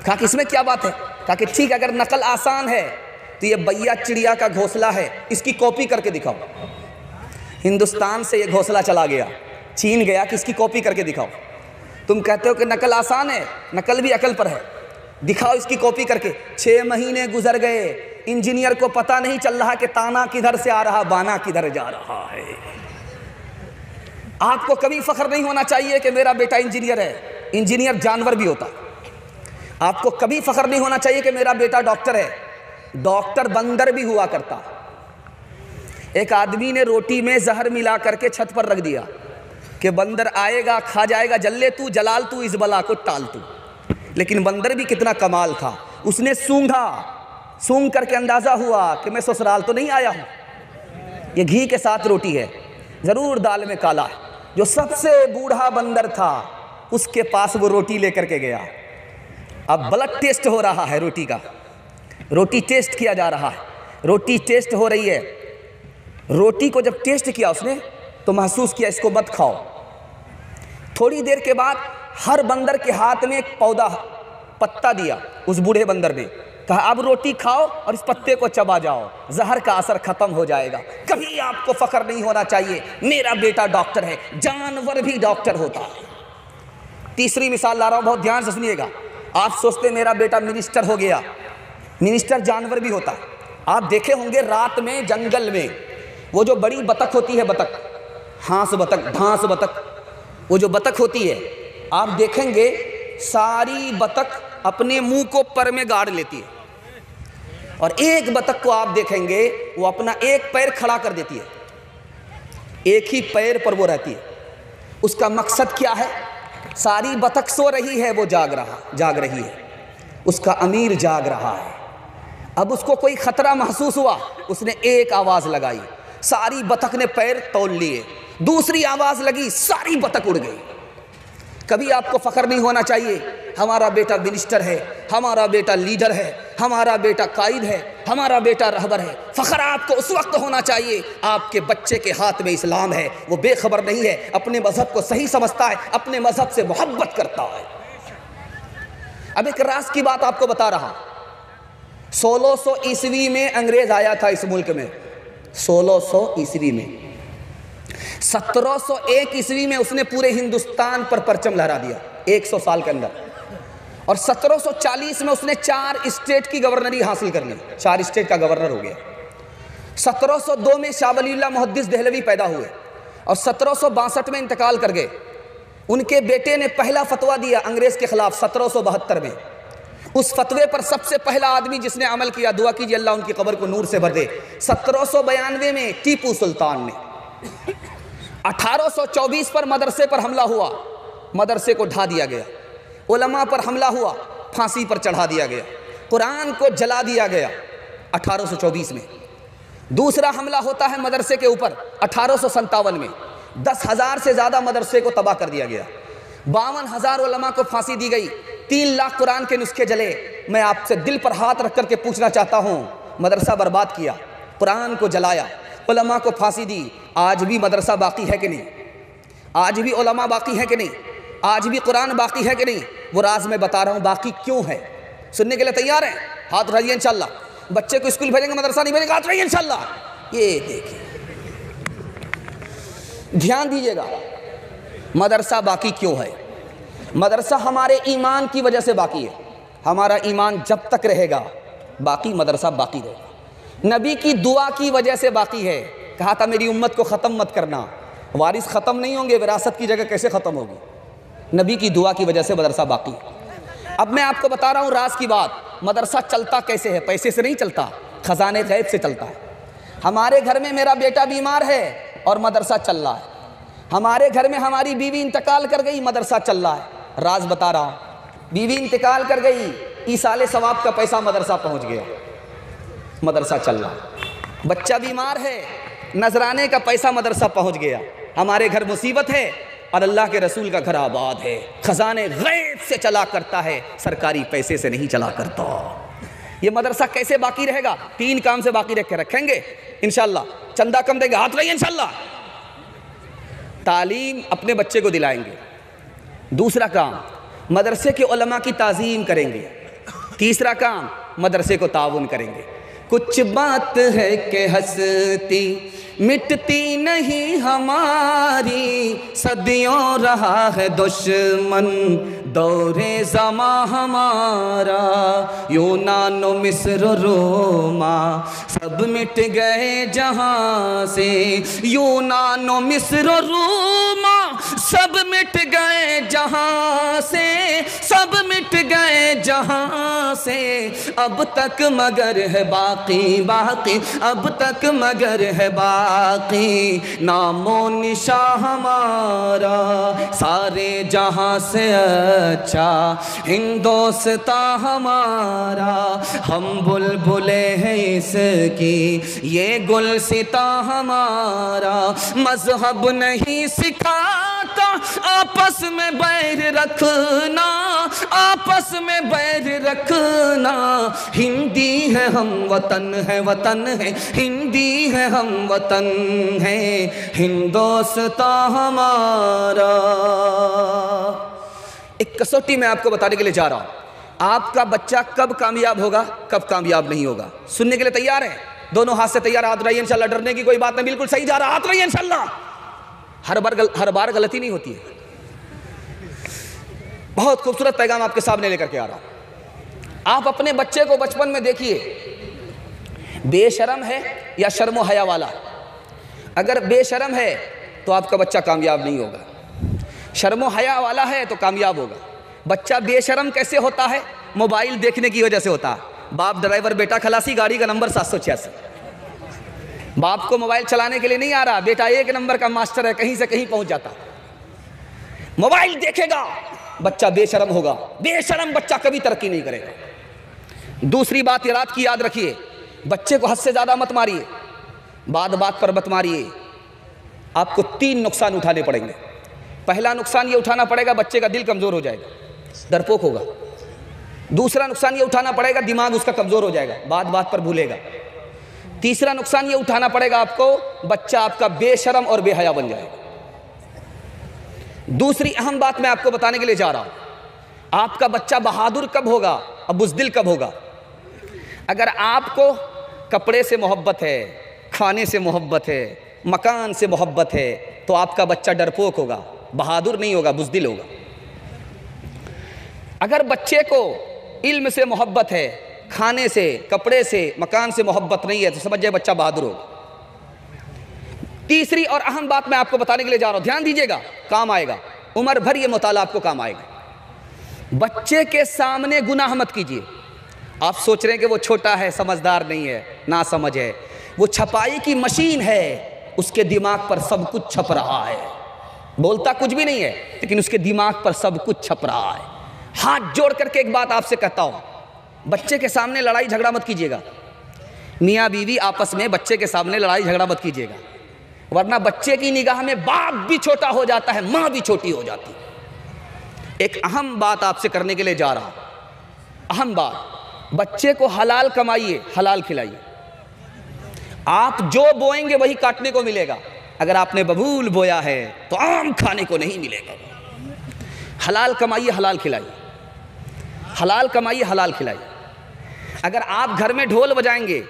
کہا کہ اس میں کیا بات ہے؟ کہا کہ ٹھیک، اگر نقل آسان ہے تو یہ بیا چڑیا کا گھونسلہ ہے، اس کی کاپی کر کے دکھاؤ۔ ہندوستان سے یہ گھونسلہ چلا گیا، چین گیا کہ اس کی کاپی کر کے دکھاؤ۔ تم کہتے ہو کہ نقل آسان ہے، نقل بھی عقل پر ہے، دکھاؤ اس کی کاپی کر کے۔ 6 مہینے گزر گئے، انجینئر کو پتہ نہیں چل رہا کہ تانا کدھر سے آ رہا، بانا کدھر جا رہا ہے۔ آپ کو کبھی فخر نہیں ہونا چاہیے کہ میرا بیٹا انجینئر ہے، انجینئر جانور بھی ہوتا۔ آپ کو کبھی فخر نہیں ہونا چاہیے کہ میرا بیٹا ڈاکٹر ہے، ڈاکٹر بندر بھی ہوا کرتا۔ ایک آدمی نے روٹی میں زہر ملا کر کے چھت پر رکھ دیا کہ بندر آئے گا کھا جائے گا، جلے تو جلال تو اس بلا کو ٹال تو۔ لیکن بندر بھی کتنا کمال تھا، اس نے سونگھا، سونگ کر کے اندازہ ہوا کہ میں سسرال تو نہیں آیا ہوں، یہ گھی کے ساتھ روٹی ہے، ضرور دال میں کالا ہے۔ جو سب سے بوڑھا بندر تھا اس کے پاس وہ روٹی لے کر کے گیا۔ اب بلڈ ٹیسٹ ہو رہا ہے روٹی کا، روٹی ٹیسٹ کیا جا رہا ہے، روٹی ٹیسٹ ہو رہی ہے۔ روٹی کو جب ٹیسٹ کیا اس نے تو محسوس کیا اس کو مت کھاؤ۔ تھوڑی دیر کے بعد ہر بندر کے ہاتھ میں ایک پودا پتا دیا، اس بوڑھے بندر نے کہا اب روٹی کھاؤ اور اس پتے کو چبا جاؤ، زہر کا اثر ختم ہو جائے گا۔ کبھی آپ کو فخر نہیں ہونا چاہیے میرا بیٹا ڈاکٹر ہے، جانور بھی ڈاکٹر ہوتا ہے۔ تیسری مثال لا رہا ہوں، بہت دھیان سے سنیے گا۔ آپ سوچتے میرا بیٹا منسٹر ہو گیا، منسٹر جانور بھی ہوتا ہے۔ آپ دیکھے ہوں گے رات میں جنگل میں وہ جو بڑی بطخ ہوتی ہے، بطخ، ہانس بطخ، ڈھانس بطخ، وہ جو بطخ ہوتی ہے آپ دیکھیں گے ساری بطخ اپنے منہ کو پر میں گاڑ لیتی ہے، اور ایک بطخ کو آپ دیکھیں گے وہ اپنا ایک پیر کھڑا کر دیتی ہے، ایک ہی پیر پر وہ رہتی ہے۔ اس کا مقصد کیا ہے؟ ساری بطخ سو رہی ہے، وہ جاگ رہی ہے، اس کا امیر جاگ رہا ہے۔ اب اس کو کوئی خطرہ محسوس ہوا، اس نے ایک آواز لگائی، ساری بطخ نے پیر تول لیے، دوسری آواز لگی، ساری بطخ اڑ گئی۔ کبھی آپ کو فخر نہیں ہونا چاہیے ہمارا بیٹا منسٹر ہے، ہمارا بیٹا لیڈر ہے، ہمارا بیٹا قائد ہے، ہمارا بیٹا رہبر ہے۔ فخر آپ کو اس وقت ہونا چاہیے آپ کے بچے کے ہاتھ میں اسلام ہے، وہ بے خبر نہیں ہے، اپنے مذہب کو صحیح سمجھتا ہے، اپنے مذہب سے محبت کرتا ہے۔ اب ایک راز کی بات آپ کو بتا رہا، 1600 عیسوی میں انگریز آیا تھا اس ملک میں، 1600 عیسوی میں 1701 عیسوی میں اس نے پورے ہندوستان پر پرچم لہرا دیا 100 سال کے اندر، اور 1740 میں اس نے 4 اسٹیٹ کی گورنری حاصل کر لی، 4 اسٹیٹ کا گورنر ہو گیا۔ 1702 میں شاہ ولی اللہ محدث دہلوی پیدا ہوئے اور 1762 میں انتقال کر گئے۔ ان کے بیٹے نے پہلا فتویٰ دیا انگریز کے خلاف 1772 میں، اس فتوے پر سب سے پہلا آدمی جس نے عمل کیا، دعا کیجئے اللہ ان کی قبر کو نور سے بھر دے، 1792 میں ٹیپو سلطان نے۔ 1824 پر مدرسے پر حملہ ہوا، مدرسے کو ڈھا دیا گیا، علماء پر حملہ ہوا، پھانسی پر چڑھا دیا گیا، قرآن کو جلا دیا گیا 1824 میں۔ دوسرا حملہ ہوتا ہے مدرسے کے اوپر 1857 میں، 10,000 سے زیادہ مدرسے کو تباہ کر دیا گیا، 52,000 علماء کو پھانسی دی گئی، 3 لاکھ قرآن کے نسخے جلے۔ میں آپ سے دل پر ہاتھ رکھ کر کے پوچھنا چاہتا ہوں، مدرسہ برباد کیا، قرآن کو جلایا، علماء کو پھانسی دی، آج بھی مدرسہ باقی ہے کہ نہیں؟ آج بھی علماء باقی ہیں کہ نہیں؟ آج بھی قرآن باقی ہے کہ نہیں؟ وہ راز میں بتا رہا ہوں، باقی کیوں ہے؟ سننے کے لیے تیار ہیں؟ ہاتھ اٹھائیے انشاءاللہ۔ بچے کو اسکول بھیجیں گے، مدرسہ نہیں بھیجیں گے، ہاتھ اٹھائیے انشاءاللہ۔ یہ دیکھیں، دھیان دیجیے گا، مدرسہ باقی کیوں ہے؟ مدرسہ ہمارے ایمان کی وجہ سے باقی ہے، ہمارا ایمان جب تک رہے گا باقی مدرسہ باقی رہے گا۔ نبی کی دعا کی وجہ سے باقی ہے، کہا تھا میری امت کو ختم مت کرنا، وارث ختم نہیں ہوں گے، وراثت کی جگہ کیسے ختم ہوگی؟ نبی کی دعا کی وجہ سے مدرسہ باقی۔ اب میں آپ کو بتا رہا ہوں راز کی بات، مدرسہ چلتا کیسے ہے؟ پیسے سے نہیں چلتا، خزانے غیب سے چلتا ہے۔ ہمارے گھر میں میرا بیٹا بیمار ہے اور مدرسہ چل رہا ہے، ہمارے گھر میں ہماری بیوی انتقال کر گئی، مدرسہ چل رہا ہے۔ راز بتا رہا ہوں، بیوی انتقال کر گئی، ایصال ثواب کا پیسہ مدرسہ پہنچ گیا، مدرسہ چل رہا ہے۔ بچہ بیمار ہے، نذرانے کا پیسہ مدرسہ پہنچ گیا۔ ہمارے گھر مصیبت ہے اور اللہ کے رسول کا گھر آباد ہے، خزانے غیب سے چلا کرتا ہے، سرکاری پیسے سے نہیں چلا کرتا۔ یہ مدرسہ کیسے باقی رہے گا؟ 3 کام سے باقی رکھیں گے انشاءاللہ۔ چندہ کم دیں گے، ہاتھ رہیے انشاءاللہ۔ تعلیم اپنے بچے کو دلائیں گے۔ دوسرا کام، مدرسے کے علماء کی تعظیم کریں گے۔ تیسرا کام، مدرسے کو تعاون کریں گے۔ کچھ بات ہے کہ ہستی مٹتی نہیں ہماری، صدیوں رہا ہے دشمن دور زماں ہمارا، یونان و مصر و روما سب مٹ گئے جہاں سے، یونان و مصر و روما سب مٹ گئے جہاں سے، سب مٹ گئے جہاں سے، اب تک مگر ہے باقی باقی، اب تک مگر ہے باقی نام و نشاں ہمارا، سارے جہاں سے اچھا ہندوستاں ہمارا، ہم بلبلے ہیں اس کی یہ گلستاں ہمارا، مذہب نہیں سکھاتا آپس میں بیر رکھنا، آپس میں بیر رکھنا، ہندی ہے ہم وطن ہے، وطن ہے ہندی ہے ہم وطن ہے، ہندوستاں ہمارا۔ ایک کسوٹی میں آپ کو بتانے کے لیے جا رہا ہوں، آپ کا بچہ کب کامیاب ہوگا، کب کامیاب نہیں ہوگا۔ سننے کے لیے تیار ہیں؟ دونوں ہاتھ سے تیار، ہاتھ رہیے انشاءاللہ، ڈرنے کی کوئی بات نہیں، بالکل صحیح جا رہا، ہاتھ رہیے انشاءاللہ۔ ہر بار غلطی نہیں ہوتی ہے۔ بہت خوبصورت پیغام آپ کے سامنے لے کر کے آ رہا ہوں۔ آپ اپنے بچے کو بچپن میں دیکھیے، بے شرم ہے یا شرم و حیا والا ہے۔ اگر بے شرم ہے تو آپ کا بچہ کامیاب نہیں ہوگا، شرم و حیا والا ہے تو کامیاب ہوگا۔ بچہ بے شرم کیسے ہوتا ہے؟ موبائل دیکھنے کی وجہ سے ہوتا ہے۔ باپ ڈرائیور، بیٹا خلاصی، گاڑی کا نمبر 786۔ باپ کو موبائل چلانے کے لیے نہیں آ رہا، بیٹا 1 نمبر کا ماسٹر ہے، کہیں سے کہیں پہنچ جاتا۔ موبائل دیکھے گا بچہ بے شرم ہوگا، بے شرم بچہ کبھی ترقی نہیں کرے گا۔ دوسری بات یاد رکھیے، بچے کو حد سے زیادہ مت ماریے، بات پر مت ماریے۔ آپ کو 3 نقصان اٹھانے پڑیں گے۔ پہلا نقصان یہ اٹھانا پڑے گا، بچے کا دل کمزور ہو جائے گا، ڈرپوک ہوگا۔ دوسرا نقصان یہ اٹھانا پڑے گا، دماغ اس کا کمزور ہو جائے گا، بات پر بھولے گا۔ تیسرا نقصان یہ اٹھانا پڑے گا آپ کو، بچہ آپ کا بے شرم اور بے حیا بن جائے گا۔ دوسری اہم بات میں آپ کو بتانے کے لیے جا رہا ہوں، آپ کا بچہ بہادر کب ہوگا اور بزدل کب ہوگا؟ اگر آپ کو کپڑے سے محبت ہے، کھانے سے محبت ہے، مکان سے محبت ہے، تو آپ کا بچہ ڈرپوک ہوگا، بہادر نہیں ہوگا، بزدل ہوگا۔ اگر بچے کو علم سے محبت ہے، کھانے سے، کپڑے سے، مکان سے محبت نہیں ہے، تو سمجھے بچہ بہادر ہوگا۔ تیسری اور اہم بات میں آپ کو بتانے کے لیے جا رہا ہوں، دھیان دیجئے گا، کام آئے گا، عمر بھر یہ مطالعہ آپ کو کام آئے گا۔ بچے کے سامنے گناہ مت کیجئے۔ آپ سوچ رہے ہیں کہ وہ چھوٹا ہے، سمجھدار نہیں ہے، نا سمجھ ہے، وہ چھپائی کی مشین ہے، اس کے دماغ پر سب کچھ چھپ رہا ہے، بولتا کچھ بھی نہیں ہے لیکن اس کے دماغ پر سب کچھ چھپ رہا ہے۔ ہاتھ جوڑ کر کے ایک بات آپ سے کہتا ہوں، بچے کے سامنے لڑائی جھگڑا مت کیجئے گا۔ میاں بیوی آپس میں بچے کے سامنے لڑائی جھگڑا مت کیجئے گا، ورنہ بچے کی نگاہ میں باپ بھی چھوٹا ہو جاتا ہے، ماں بھی چھوٹی ہو جاتی ہے۔ ایک اہم بات آپ سے کرنے کے لیے جا رہا ہوں، اہم بات، بچے کو حلال کمائیے، حلال کھلائیے۔ آپ جو بوئیں گے وہی کاٹنے کو ملے گا۔ اگر آپ نے ببول بویا ہے تو آم کھانے کو نہیں ملے گا۔ حلال کمائیے، حلال کھلائیے، حلال کمائیے، حلال کھلائیے۔ اگر آپ گھر میں ڈھول بجائیں گے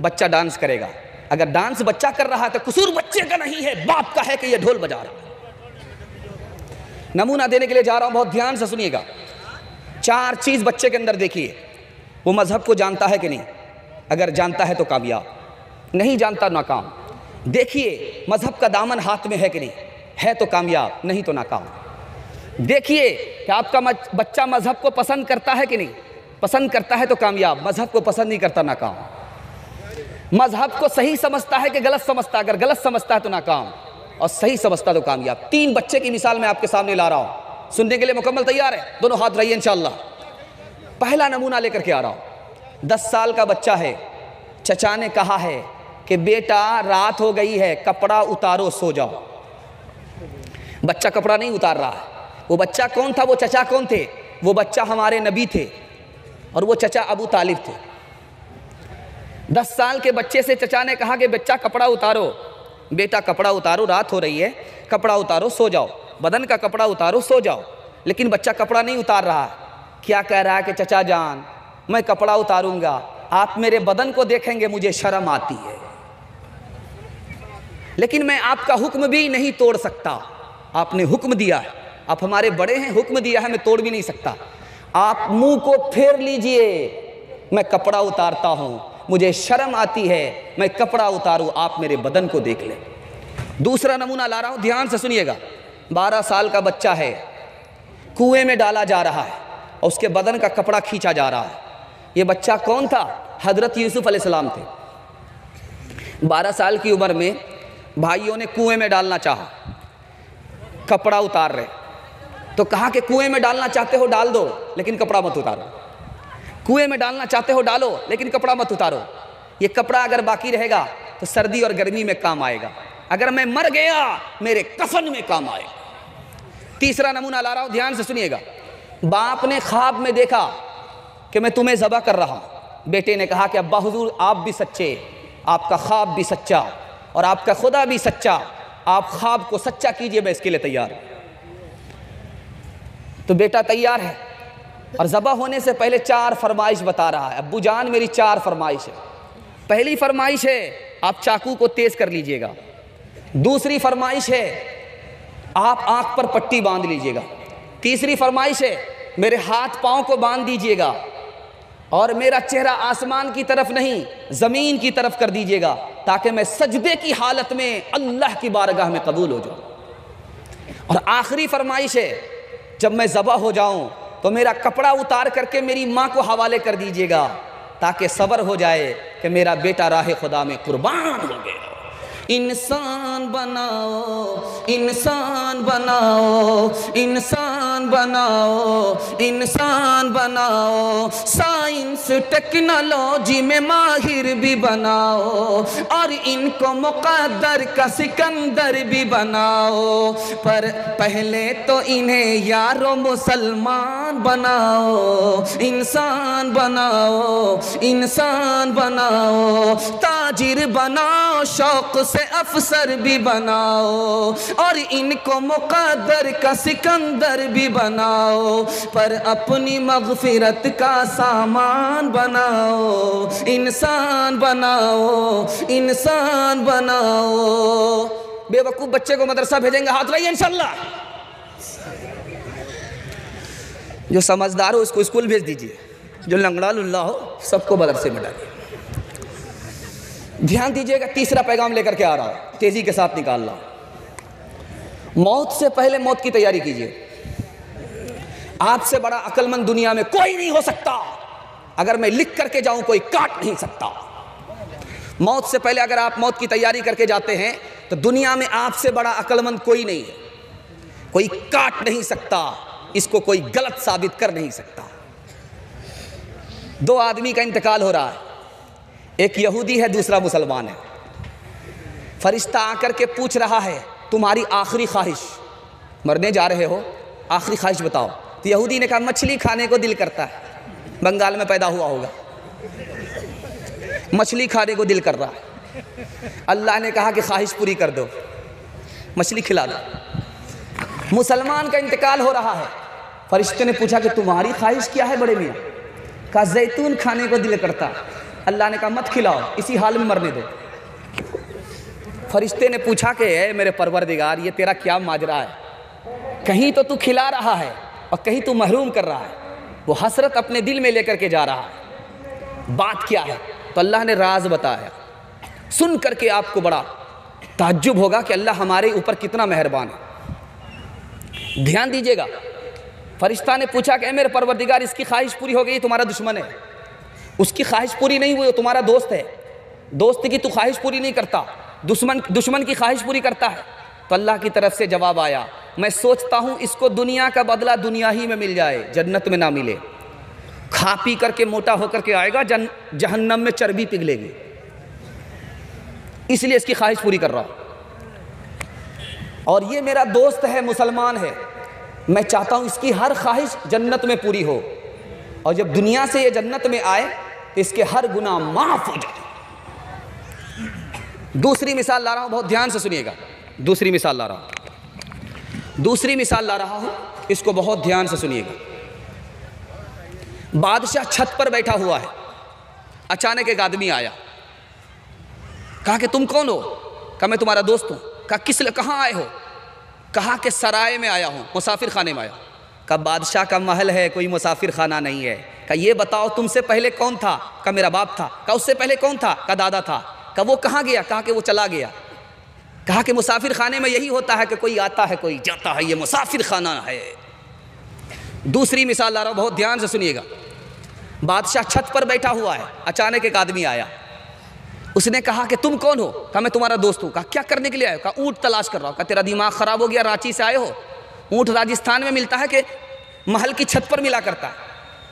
بچہ ڈانس کرے گا، اگر ڈانس بچہ کر رہا ہے تو قصور بچے کا نہیں ہے، باپ کا ہے کہ یہ ڈھول بجا رہا ہے۔ نمونہ دینے کے لیے جا رہا ہوں، بہت دھیان سے سنیے گا۔ 4 چیز بچے کے اندر دیکھیے، وہ مذہب کو جانتا ہے کہ نہیں؟ اگر جانتا ہے تو کامیاب، نہیں جانتا ناکام۔ دیکھیے مذہب کا دامن ہاتھ میں ہے کہ نہیں؟ ہے تو کامیاب، نہیں تو ناکام۔ دیکھیے کہ آپ کا بچہ مذہب کو پسند کرتا ہے کہ نہیں؟ پسند کرتا ہے تو کامیاب، مذہب کو پسند نہیں کرتا ناکام۔ مذہب کو صحیح سمجھتا ہے کہ غلط سمجھتا ہے؟ اگر غلط سمجھتا ہے تو ناکام، اور صحیح سمجھتا تو کامیاب۔ 3 بچے کی مثال میں آپ کے سامنے لا رہا ہوں، سننے کے لیے مکمل تیار ہے؟ دونوں ہاتھ رہیے انشاءاللہ۔ پہلا نمونہ لے کر کے آ رہا ہوں، 10 سال کا بچہ ہے، چچا نے کہا ہے کہ بیٹا رات ہو گئی ہے، کپڑا اتارو سو جاؤ۔ بچہ کپڑا نہیں اتار رہا ہے۔ وہ بچہ کون تھا؟ وہ چچا کون تھے؟ وہ بچہ ہمارے نبی تھے، اور وہ چچا ابو طالب تھے۔ 10 سال کے بچے سے چچا نے کہا کہ بچہ کپڑا اتارو، بیٹا کپڑا اتارو، رات ہو رہی ہے، کپڑا اتارو سو جاؤ، بدن کا کپڑا اتارو سو جاؤ۔ لیکن بچہ کپڑا نہیں اتار رہا ہے، کیا کہہ رہا ہے کہ چچا جان میں کپڑا اتاروں گا، آپ میرے بدن کو دیکھیں گے، مجھے شرم آتی ہے، لیکن میں آپ کا حکم بھی نہیں توڑ سکتا، آپ نے حکم دیا ہے، آپ ہمارے بڑے ہیں، حکم دیا ہے، میں توڑ بھی نہیں سکتا، آپ منہ کو پھیر لیجئے، میں کپڑا اتارتا ہوں، مجھے شرم آتی ہے، میں کپڑا اتاروں، آپ میرے بدن کو دیکھ لیں۔ دوسرا نمونہ لا رہا ہوں، دھیان سے سنیے گا۔ 12 سال کا بچہ ہے، کنویں میں ڈالا جا رہا ہے اور اس کے بدن کا کپڑا کھینچا جا رہا ہے۔ یہ بچہ کون تھا؟ حضرت یوسف علیہ السلام تھے۔ 12 سال کی عمر میں بھائیوں نے کنویں میں ڈالنا چاہا، کپڑا اتار رہے، تو کہا کہ کنویں میں ڈالنا چاہتے ہو ڈال دو لیکن کپڑا مت اتارو، کنویں میں ڈالنا چاہتے ہو ڈالو لیکن کپڑا مت اتارو۔ یہ کپڑا اگر باقی رہے گا تو سردی اور گرمی میں کام آئے گا، اگر میں مر گیا میرے کفن میں کام آئے گا۔ تیسرا نمونہ لا رہا ہوں، دھیان سے سنیے گا۔ باپ نے خواب میں دیکھا کہ میں تمہیں ذبح کر رہا ہوں، بیٹے نے کہا کہ ابا حضور آپ بھی سچے، آپ کا خواب بھی سچا اور آپ کا خدا بھی سچا، آپ خواب کو سچا کیجئے، میں اس کے لیے تیار ہوں۔ تو بیٹا تیار ہے اور ذبح ہونے سے پہلے 4 فرمائش بتا رہا ہے، ابو جان میری 4 فرمائش ہے۔ پہلی فرمائش ہے آپ چاقو کو تیز کر لیجئے گا، دوسری فرمائش ہے آپ آنکھ پر پٹی باندھ لیجئے گا، تیسری فرمائش ہے میرے ہاتھ پاؤں کو باندھ دیجئے گا اور میرا چہرہ آسمان کی طرف نہیں زمین کی طرف کر دیجئے گا تاکہ میں سجدے کی حالت میں اللہ کی بارگاہ میں قبول ہو جاؤں، اور آخری فرمائش ہے جب میں ذبح ہو جاؤں تو میرا کپڑا اتار کر کے میری ماں کو حوالے کر دیجئے گا تاکہ صبر ہو جائے کہ میرا بیٹا راہ خدا میں قربان ہو گیا۔ انسان بناؤ، انسان بناؤ، انسان بناؤ، انسان بناؤ، سائنس ٹیکنالوجی میں ماہر بھی بناؤ، اور ان کو مقدر کا سکندر بھی بناؤ، پر پہلے تو انہیں یارو مسلمان بناؤ۔ انسان بناؤ، انسان بناؤ، تاجر بناؤ، شوق سے افسر بھی بناؤ، اور ان کو مقدر کا سکندر بھی بناؤ، پر اپنی مغفرت کا سامان بناؤ۔ انسان بناؤ، انسان بناؤ۔ بے وقوف بچے کو مدرسہ بھیجیں گے، ہاتھ رہیے انشاءاللہ۔ جو سمجھدار ہو اس کو اسکول بھیج دیجئے، جو لنگڑا للہ ہو سب کو مدرسے میں ڈالیے۔ دھیان دیجئے گا، تیسرا پیغام لے کر کے آ رہا ہے، تیزی کے ساتھ نکال رہا۔ موت سے پہلے موت کی تیاری کیجئے۔ آپ سے بڑا عقل مند دنیا میں کوئی نہیں ہو سکتا۔ اگر میں لکھ کر کے جاؤں کوئی کاٹ نہیں سکتا۔ موت سے پہلے اگر آپ موت کی تیاری کر کے جاتے ہیں تو دنیا میں آپ سے بڑا عقل مند کوئی نہیں ہے، کوئی کاٹ نہیں سکتا، اس کو کوئی غلط ثابت کر نہیں سکتا۔ دو آدمی کا انتقال ہو رہا ہے، ایک یہودی ہے، دوسرا مسلمان ہے۔ فرشتہ آ کر کے پوچھ رہا ہے تمہاری آخری خواہش، مرنے جا رہے ہو، آخری خواہش بتاؤ۔ تو یہودی نے کہا مچھلی کھانے کو دل کرتا ہے، بنگال میں پیدا ہوا ہوگا، مچھلی کھانے کو دل کر رہا ہے۔ اللہ نے کہا کہ خواہش پوری کر دو، مچھلی کھلا دو۔ مسلمان کا انتقال ہو رہا ہے، فرشتے نے پوچھا کہ تمہاری خواہش کیا ہے بڑے میاں؟ کہا زیتون کھانے کو دل کرتا ہے۔ اللہ نے کہا مت کھلاؤ، اسی حال میں مرنے دو۔ فرشتے نے پوچھا کہ اے میرے پروردگار، یہ تیرا کیا ماجرا ہے؟ کہیں تو کھلا رہا ہے اور کہیں تو محروم کر رہا ہے۔ وہ حسرت اپنے دل میں لے کر کے جا رہا ہے، بات کیا ہے؟ تو اللہ نے راز بتایا۔ سن کر کے آپ کو بڑا تعجب ہوگا کہ اللہ ہمارے اوپر کتنا مہربان ہے۔ دھیان دیجئے گا، فرشتہ نے پوچھا کہ اے میرے پروردگار، اس کی خواہش پوری ہو گئی، تمہارا دشمن ہے۔ اس کی خواہش پوری نہیں ہوئی، وہ تمہارا دوست ہے، دوست کی تو خواہش پوری نہیں کرتا، دشمن کی خواہش پوری کرتا ہے۔ تو اللہ کی طرف سے جواب آیا، میں سوچتا ہوں اس کو دنیا کا بدلہ دنیا ہی میں مل جائے، جنت میں نہ ملے۔ کھا پی کر کے موٹا ہو کر کے آئے گا، جہنم میں چربی پگھلے گی، اس لیے اس کی خواہش پوری کر رہا ہوں۔ اور یہ میرا دوست ہے، مسلمان ہے، میں چاہتا ہوں اس کی ہر خواہش جنت میں پوری ہو، اور جب دنیا سے یہ جنت میں آئے تو اس کے ہر گناہ معاف ہو جائے۔ دوسری مثال لا رہا ہوں، بہت دھیان سے سنیے گا۔ دوسری مثال لا رہا ہوں، اس کو بہت دھیان سے سنیے گا۔ بادشاہ چھت پر بیٹھا ہوا ہے، اچانک ایک آدمی آیا، کہا کہ تم کون ہو؟ کہا میں تمہارا دوست ہوں۔ کہا کہاں آئے ہو؟ کہا کہ سرائے میں آیا ہوں، مسافر خانے میں آیا ہوں۔ کہا بادشاہ کا محل ہے، کوئی مسافر خانہ نہیں ہے۔ کہا یہ بتاؤ تم سے پہلے کون تھا؟ کہا میرا باپ تھا۔ کہا اس سے پہلے کون تھا؟ کہا دادا تھا۔ کہا وہ کہاں گیا؟ کہا کہ وہ چلا گیا۔ کہا کہ مسافر خانے میں یہی ہوتا ہے کہ کوئی آتا ہے کوئی جاتا ہے، یہ مسافر خانہ ہے۔ دوسری مثال لا رہا ہوں، بہت دھیان سے سنیے گا۔ بادشاہ چھت پر بیٹھا ہوا ہے، اچانک ایک آدمی آیا، اس نے کہا کہ تم کون ہو؟ کہا میں تمہارا دوست ہوں۔ کہا کیا کرنے کے لیے آئے ہو؟ کہا اونٹ تلاش کر رہا ہوں۔ کہا تیرا دماغ خراب ہو گیا، رانچی سے آئے ہو؟ اونٹ راجستھان میں ملتا ہے کہ محل کی چھت پر ملا کرتا ہے؟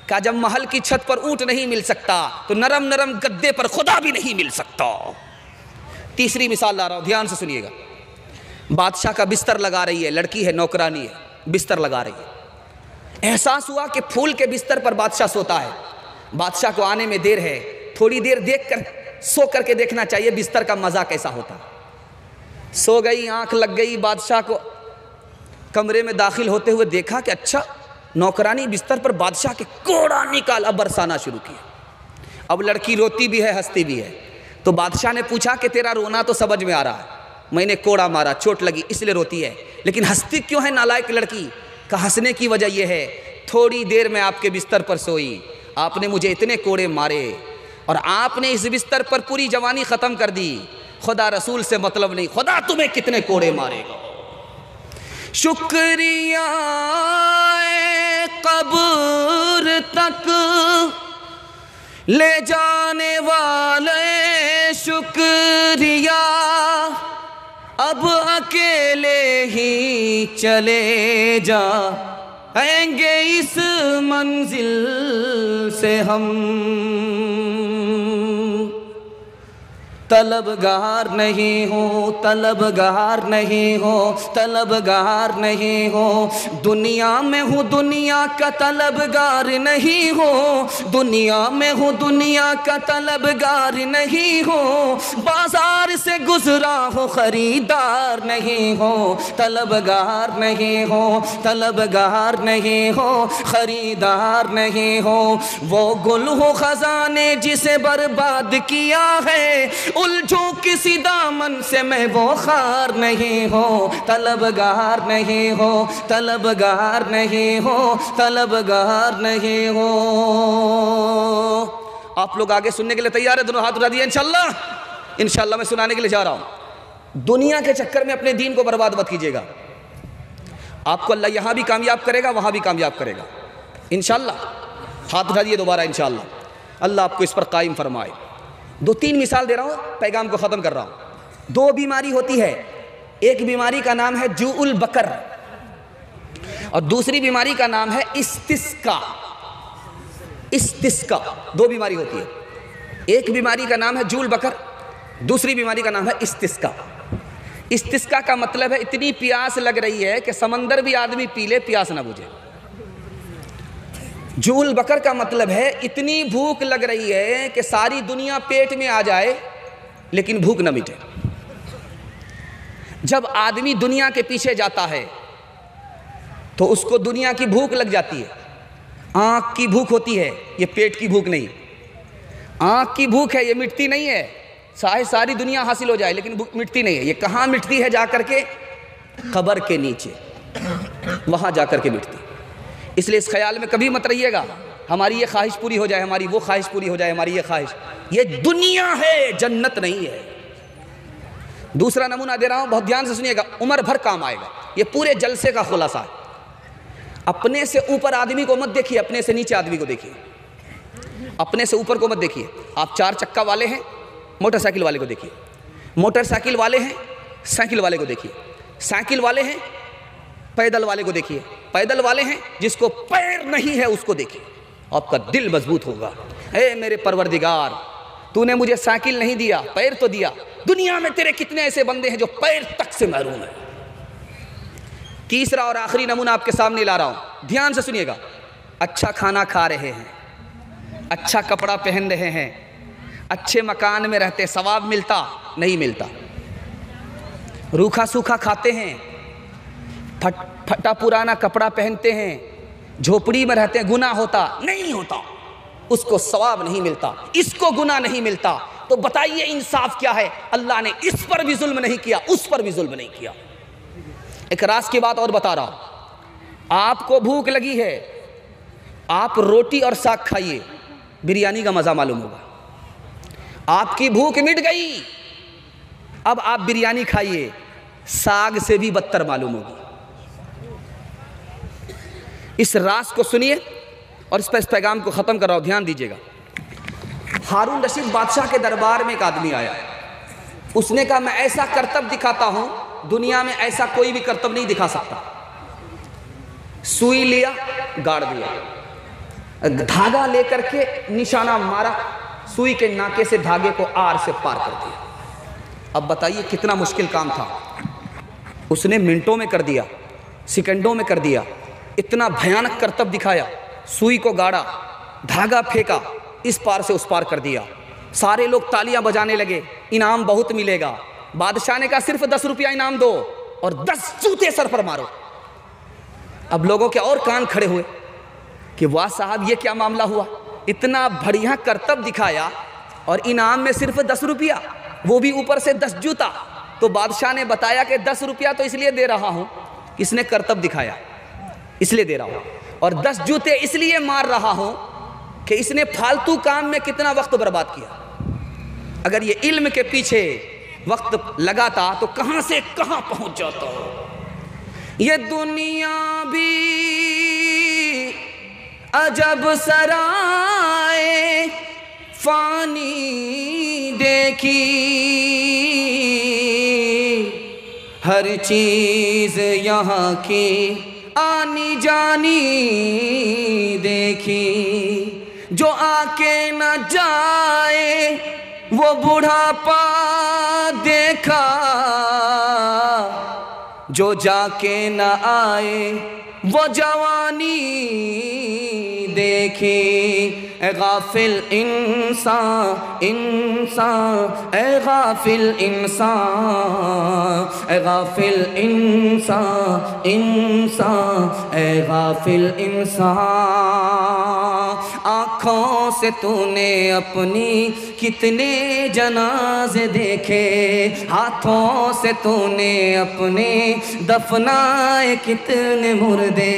کہا جب محل کی چھت پر اونٹ نہیں مل سکتا تو نرم نرم گدے پر خدا بھی نہیں مل سکتا۔ تیسری مثال لا رہا ہوں، دھیان سے سنیے گا۔ بادشاہ کا بستر لگا رہی ہے، لڑکی ہے، نوکرانی ہے، بستر لگا رہی ہے۔ احساس ہوا کہ پھول کے بستر پر بادشاہ سوتا ہے، بادشاہ کو آنے میں دیر ہے، تھوڑی دیر دیکھ کر سو کر کے دیکھنا چاہیے بستر کا مزہ کیسا ہوتا۔ سو گئی، آنکھ لگ گئی، بادشاہ کو کمرے میں داخل ہوتے ہوئے دیکھا کہ اچھا نوکرانی بستر پر بادشاہ کے کوڑا نکالا برسانا شروع کیا۔ اب لڑکی روتی بھی ہے، ہنستی بھی ہے۔ تو بادشاہ نے پوچھا کہ تیرا رونا تو سمجھ میں آ رہا ہے، میں نے کوڑا مارا، چوٹ لگی اس لیے روتی ہے، لیکن ہنستی کیوں ہے نالائق لڑکی؟ کہ ہنسنے کی وجہ یہ ہے تھوڑی دیر میں آپ کے بستر پر سوئی، آپ نے مجھے اتنے کوڑے مارے اور آپ نے اس بستر پر پوری جوانی ختم کر دی۔ خدا رسول سے مطلب نہیں، خدا تمہیں کتنے کوڑے مارے گا۔ شکریہ قبر تک لے جانے والے شکریہ، اب اکیلے ہی چلے جائیں گے اس منزل سے ہم۔ طلبگار نہیں ہو، طلبگار نہیں ہو، طلبگار نہیں ہو، دنیا میں ہوں دنیا کا طلبگار نہیں ہو، دنیا میں ہوں دنیا کا طلبگار نہیں ہو، بازار سے گزرا ہو خریدار نہیں ہو، طلبگار نہیں ہو، طلبگار نہیں ہو، خریدار نہیں ہو، وہ گل ہو خزانے جسے برباد کیا ہے، الجھوں کسی دامن سے میں وہ خار نہیں ہو، طلبگار نہیں ہو، طلبگار نہیں ہو، طلبگار نہیں ہو۔ آپ لوگ آگے سننے کے لیے تیار ہیں؟ دونوں ہاتھ اٹھا دیے انشاءاللہ۔ انشاءاللہ میں سنانے کے لیے جا رہا ہوں۔ دنیا کے چکر میں اپنے دین کو برباد مت کیجیے گا، آپ کو اللہ یہاں بھی کامیاب کرے گا، وہاں بھی کامیاب کرے گا انشاءاللہ۔ ہاتھ اٹھا دیے دوبارہ انشاءاللہ، اللہ آپ کو اس پر قائم فرمائے۔ دو تین مثال دے رہا ہوں، پیغام کو ختم کر رہا ہوں۔ دو بیماری ہوتی ہے، ایک بیماری کا نام ہے جوع البکر اور دوسری بیماری کا نام ہے استسقا۔ استسقا دو بیماری ہوتی ہے، ایک بیماری کا نام ہے جوع البکر، دوسری بیماری کا نام ہے استسقا۔ استسقا کا مطلب ہے اتنی پیاس لگ رہی ہے کہ سمندر بھی آدمی پی لے پیاس نہ بجھے۔ جوع البکر کا مطلب ہے اتنی بھوک لگ رہی ہے کہ ساری دنیا پیٹ میں آ جائے لیکن بھوک نہ مٹے۔ جب آدمی دنیا کے پیچھے جاتا ہے تو اس کو دنیا کی بھوک لگ جاتی ہے۔ آنکھ کی بھوک ہوتی ہے، یہ پیٹ کی بھوک نہیں۔ آنکھ کی بھوک ہے، یہ مٹتی نہیں ہے، چاہے ساری دنیا حاصل ہو جائے لیکن بھوک مٹتی نہیں ہے۔ یہ کہاں مٹتی ہے؟ جا کر کے قبر کے نیچے، وہاں جا کر کے مٹتی۔ اس لیے اس خیال میں کبھی مت رہیے گا ہماری یہ خواہش پوری ہو جائے، ہماری وہ خواہش پوری ہو جائے، ہماری یہ خواہش۔ یہ دنیا ہے، جنت نہیں ہے۔ دوسرا نمونہ دے رہا ہوں، بہت دھیان سے سنیے گا، عمر بھر کام آئے گا، یہ پورے جلسے کا خلاصہ ہے۔ اپنے سے اوپر آدمی کو مت دیکھیے، اپنے سے نیچے آدمی کو دیکھیے۔ اپنے سے اوپر کو مت دیکھیے۔ آپ چار چکا والے ہیں، موٹر سائیکل والے کو دیکھیے۔ موٹر سائیکل والے ہیں، سائیکل والے کو دیکھیے۔ سائیکل والے ہیں، پیدل والے کو دیکھیے۔ پیدل والے ہیں، جس کو پیر نہیں ہے اس کو دیکھیے، آپ کا دل مضبوط ہوگا۔ اے میرے پروردگار، تو نے مجھے سائیکل نہیں دیا، پیر تو دیا۔ دنیا میں تیرے کتنے ایسے بندے ہیں جو پیر تک سے محروم ہیں۔ تیسرا اور آخری نمونہ آپ کے سامنے لا رہا ہوں، دھیان سے سنیے گا۔ اچھا کھانا کھا رہے ہیں، اچھا کپڑا پہن رہے ہیں، اچھے مکان میں رہتے، ثواب ملتا نہیں ملتا۔ روکھا سوکھا کھاتے ہیں، پھٹا پرانا کپڑا پہنتے ہیں، جھوپڑی میں رہتے ہیں، گناہ ہوتا نہیں ہوتا، اس کو ثواب نہیں ملتا، اس کو گناہ نہیں ملتا۔ تو بتائیے انصاف کیا ہے؟ اللہ نے اس پر بھی ظلم نہیں کیا، اس پر بھی ظلم نہیں کیا۔ ایک راز کی بات اور بتا رہا ہوں، آپ کو بھوک لگی ہے، آپ روٹی اور ساگ کھائیے، بریانی کا مزہ معلوم ہوگا۔ آپ کی بھوک مٹ گئی، اب آپ بریانی کھائیے، ساگ سے بھی بدتر معلوم ہوگی۔ اس راز کو سنیے اور اس پیغام کو ختم کر رہا ہوں، دھیان دیجیے گا۔ ہارون رشید بادشاہ کے دربار میں ایک آدمی آیا، اس نے کہا میں ایسا کرتب دکھاتا ہوں، دنیا میں ایسا کوئی بھی کرتب نہیں دکھا سکتا۔ سوئی لیا، گاڑ دیا، دھاگا لے کر کے نشانہ مارا، سوئی کے ناکے سے دھاگے کو آر سے پار کر دیا۔ اب بتائیے کتنا مشکل کام تھا، اس نے منٹوں میں کر دیا، سیکنڈوں میں کر دیا۔ اتنا بھیانک کرتب دکھایا، سوئی کو گاڑا، دھاگا پھینکا، اس پار سے اس پار کر دیا۔ سارے لوگ تالیاں بجانے لگے، انعام بہت ملے گا۔ بادشاہ نے کہا صرف 10 روپیہ انعام دو اور 10 جوتے سر پر مارو۔ اب لوگوں کے اور کان کھڑے ہوئے کہ واہ صاحب یہ کیا معاملہ ہوا، اتنا بڑھیا کرتب دکھایا اور انعام میں صرف 10 روپیہ، وہ بھی اوپر سے 10 جوتا۔ تو بادشاہ نے بتایا کہ 10 روپیہ تو اس لیے دے رہا ہوں، اس نے کرتب دکھایا اس لیے دے رہا ہوں، اور 10 جوتے اس لیے مار رہا ہوں کہ اس نے فالتو کام میں کتنا وقت برباد کیا۔ اگر یہ علم کے پیچھے وقت لگاتا تو کہاں سے کہاں پہنچ جاتا۔ یہ دنیا بھی عجب سرائے فانی دیکھی، ہر چیز یہاں کی آنی جانی دیکھی، جو آ کے نہ جائے وہ بڑھاپا دیکھا، جو جا کے نہ آئے وہ جوانی دیکھی۔ اے غافل انسان انسان، اے غافل انسان، اے غافل انسان انسان، اے غافل انسان، آنکھوں سے تو نے اپنی کتنے جنازے دیکھے، ہاتھوں سے تو نے اپنے دفنائے کتنے مردے،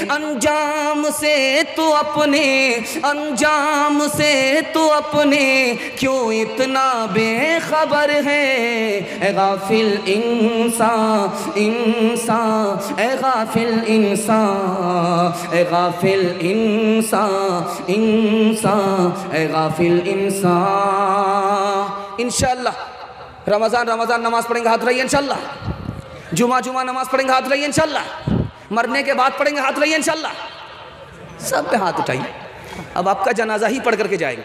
انجام سے تو اپنے کیوں اتنا بے خبر ہے؟ اے غافل انسان انسان، اے غافل انسان، اے غافل انسان انسان، اے غافل انسان۔ انشاءاللہ رمضان نماز پڑھیں گے، ہاتھ رہیے انشاءاللہ۔ جمعہ نماز پڑھیں گے، ہاتھ رہیے انشاءاللہ۔ مرنے کے بعد پڑھیں گے، ہاتھ رہیے انشاءاللہ۔ سب پہ ہاتھ اٹھائیے، اب آپ کا جنازہ ہی پڑھ کر کے جائیں گے۔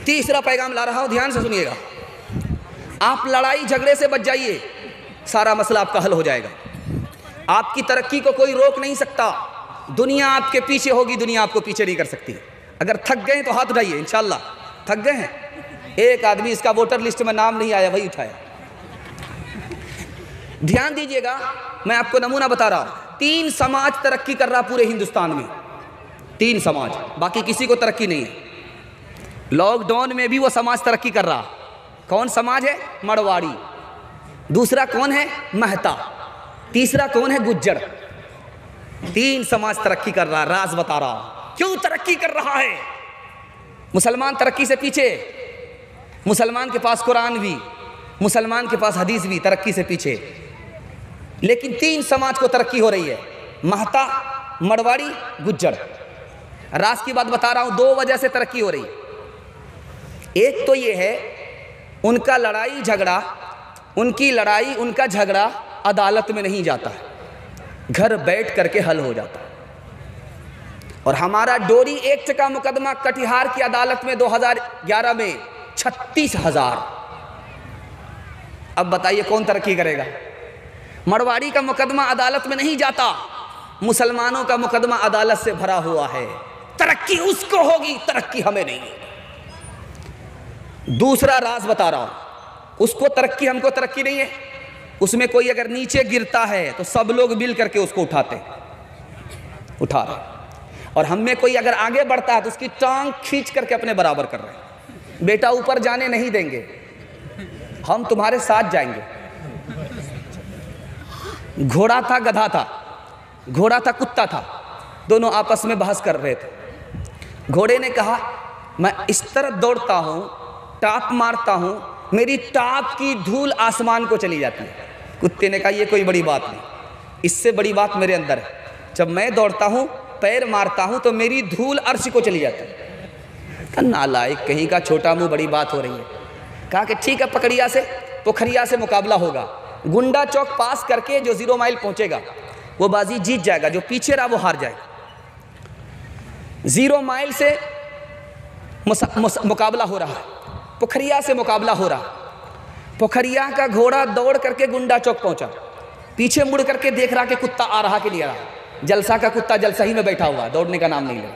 تیسرا پیغام لا رہا ہوں، دھیان سے سنیے گا۔ آپ لڑائی جھگڑے سے بچ جائیے، سارا مسئلہ آپ کا حل ہو جائے گا۔ آپ کی ترقی کو کوئی روک نہیں سکتا، دنیا آپ کے پیچھے ہوگی، دنیا آپ کو پیچھے نہیں کر سکتی۔ اگر تھک گئے تو ہاتھ اٹھائیے انشاءاللہ۔ تھک گئے ہیں؟ ایک آدمی اس کا ووٹر لسٹ میں نام نہیں آیا، وہی اٹھایا۔ دھیان دیجئے گا، میں آپ کو نمونہ بتا رہا ہوں۔ 3 سماج ترقی کر رہا پورے ہندوستان میں، 3 سماج، باقی کسی کو ترقی نہیں ہے۔ لاک ڈاؤن میں بھی وہ سماج ترقی کر رہا۔ کون سماج ہے؟ مرواڑی۔ دوسرا کون ہے؟ مہتا۔ تیسرا کون ہے؟ گجر۔ 3 سماج ترقی کر رہا، راز بتا رہا۔ کیوں ترقی کر رہا ہے؟ مسلمان ترقی سے پیچھے، مسلمان کے پاس قرآن بھی، مسلمان کے پاس حدیث بھی، ترقی سے پیچھے۔ لیکن 3 سماج کو ترقی ہو رہی ہے، مہتا، مرواڑی، گجر۔ راز کی بات بتا رہا ہوں، 2 وجہ سے ترقی ہو رہی ہے۔ ایک تو یہ ہے، ان کا لڑائی جھگڑا، ان کی لڑائی، ان کا جھگڑا عدالت میں نہیں جاتا، گھر بیٹھ کر کے حل ہو جاتا۔ اور ہمارا ڈوری ایکٹ کا مقدمہ کٹیہار کی عدالت میں 2011 میں 36,000۔ اب بتائیے کون ترقی کرے گا؟ مرواڑی کا مقدمہ عدالت میں نہیں جاتا، مسلمانوں کا مقدمہ عدالت سے بھرا ہوا ہے۔ ترقی اس کو ہوگی، ترقی ہمیں نہیں ہے۔ دوسرا راز بتا رہا ہوں، اس کو ترقی، ہم کو ترقی نہیں ہے۔ اس میں کوئی اگر نیچے گرتا ہے تو سب لوگ مل کر کے اس کو اٹھا رہے، اور ہم میں کوئی اگر آگے بڑھتا ہے تو اس کی ٹانگ کھینچ کر کے اپنے برابر کر رہے ہیں۔ بیٹا اوپر جانے نہیں دیں گے، ہم تمہارے ساتھ جائیں گے۔ گھوڑا تھا، گدھا تھا، گھوڑا تھا، کتا تھا، دونوں آپس میں بحث کر رہے تھے۔ گھوڑے نے کہا میں اس طرح دوڑتا ہوں، ٹاپ مارتا ہوں، میری ٹاپ کی دھول آسمان کو چلی جاتی ہے۔ کتے نے کہا یہ کوئی بڑی بات نہیں، اس سے بڑی بات میرے اندر ہے، جب میں دوڑتا ہوں، پیر مارتا ہوں تو میری دھول عرش کو چلی جاتی ہے۔ نالائق کہیں کا، چھوٹا منہ، بڑی بات ہو رہی ہے۔ کہا کہ ٹھیک ہے، پکھریا سے مقابلہ ہوگا، گنڈا چوک پاس کر کے جو 0 مائل پہنچے گا وہ بازی جیت جائے گا، جو پیچھے رہا وہ ہار جائے گا۔ 0 مائل سے مقابلہ ہو رہا ہے، پکھریا سے مقابلہ ہو رہا۔ پکھریا کا گھوڑا دوڑ کر کے گنڈا چوک پہنچا، پیچھے مڑ کر کے دیکھ رہا کہ کتا آ رہا کہ نہیں آ رہا۔ جلسہ کا کتا جلسہ ہی میں بیٹھا ہوا، دوڑنے کا نام نہیں لے۔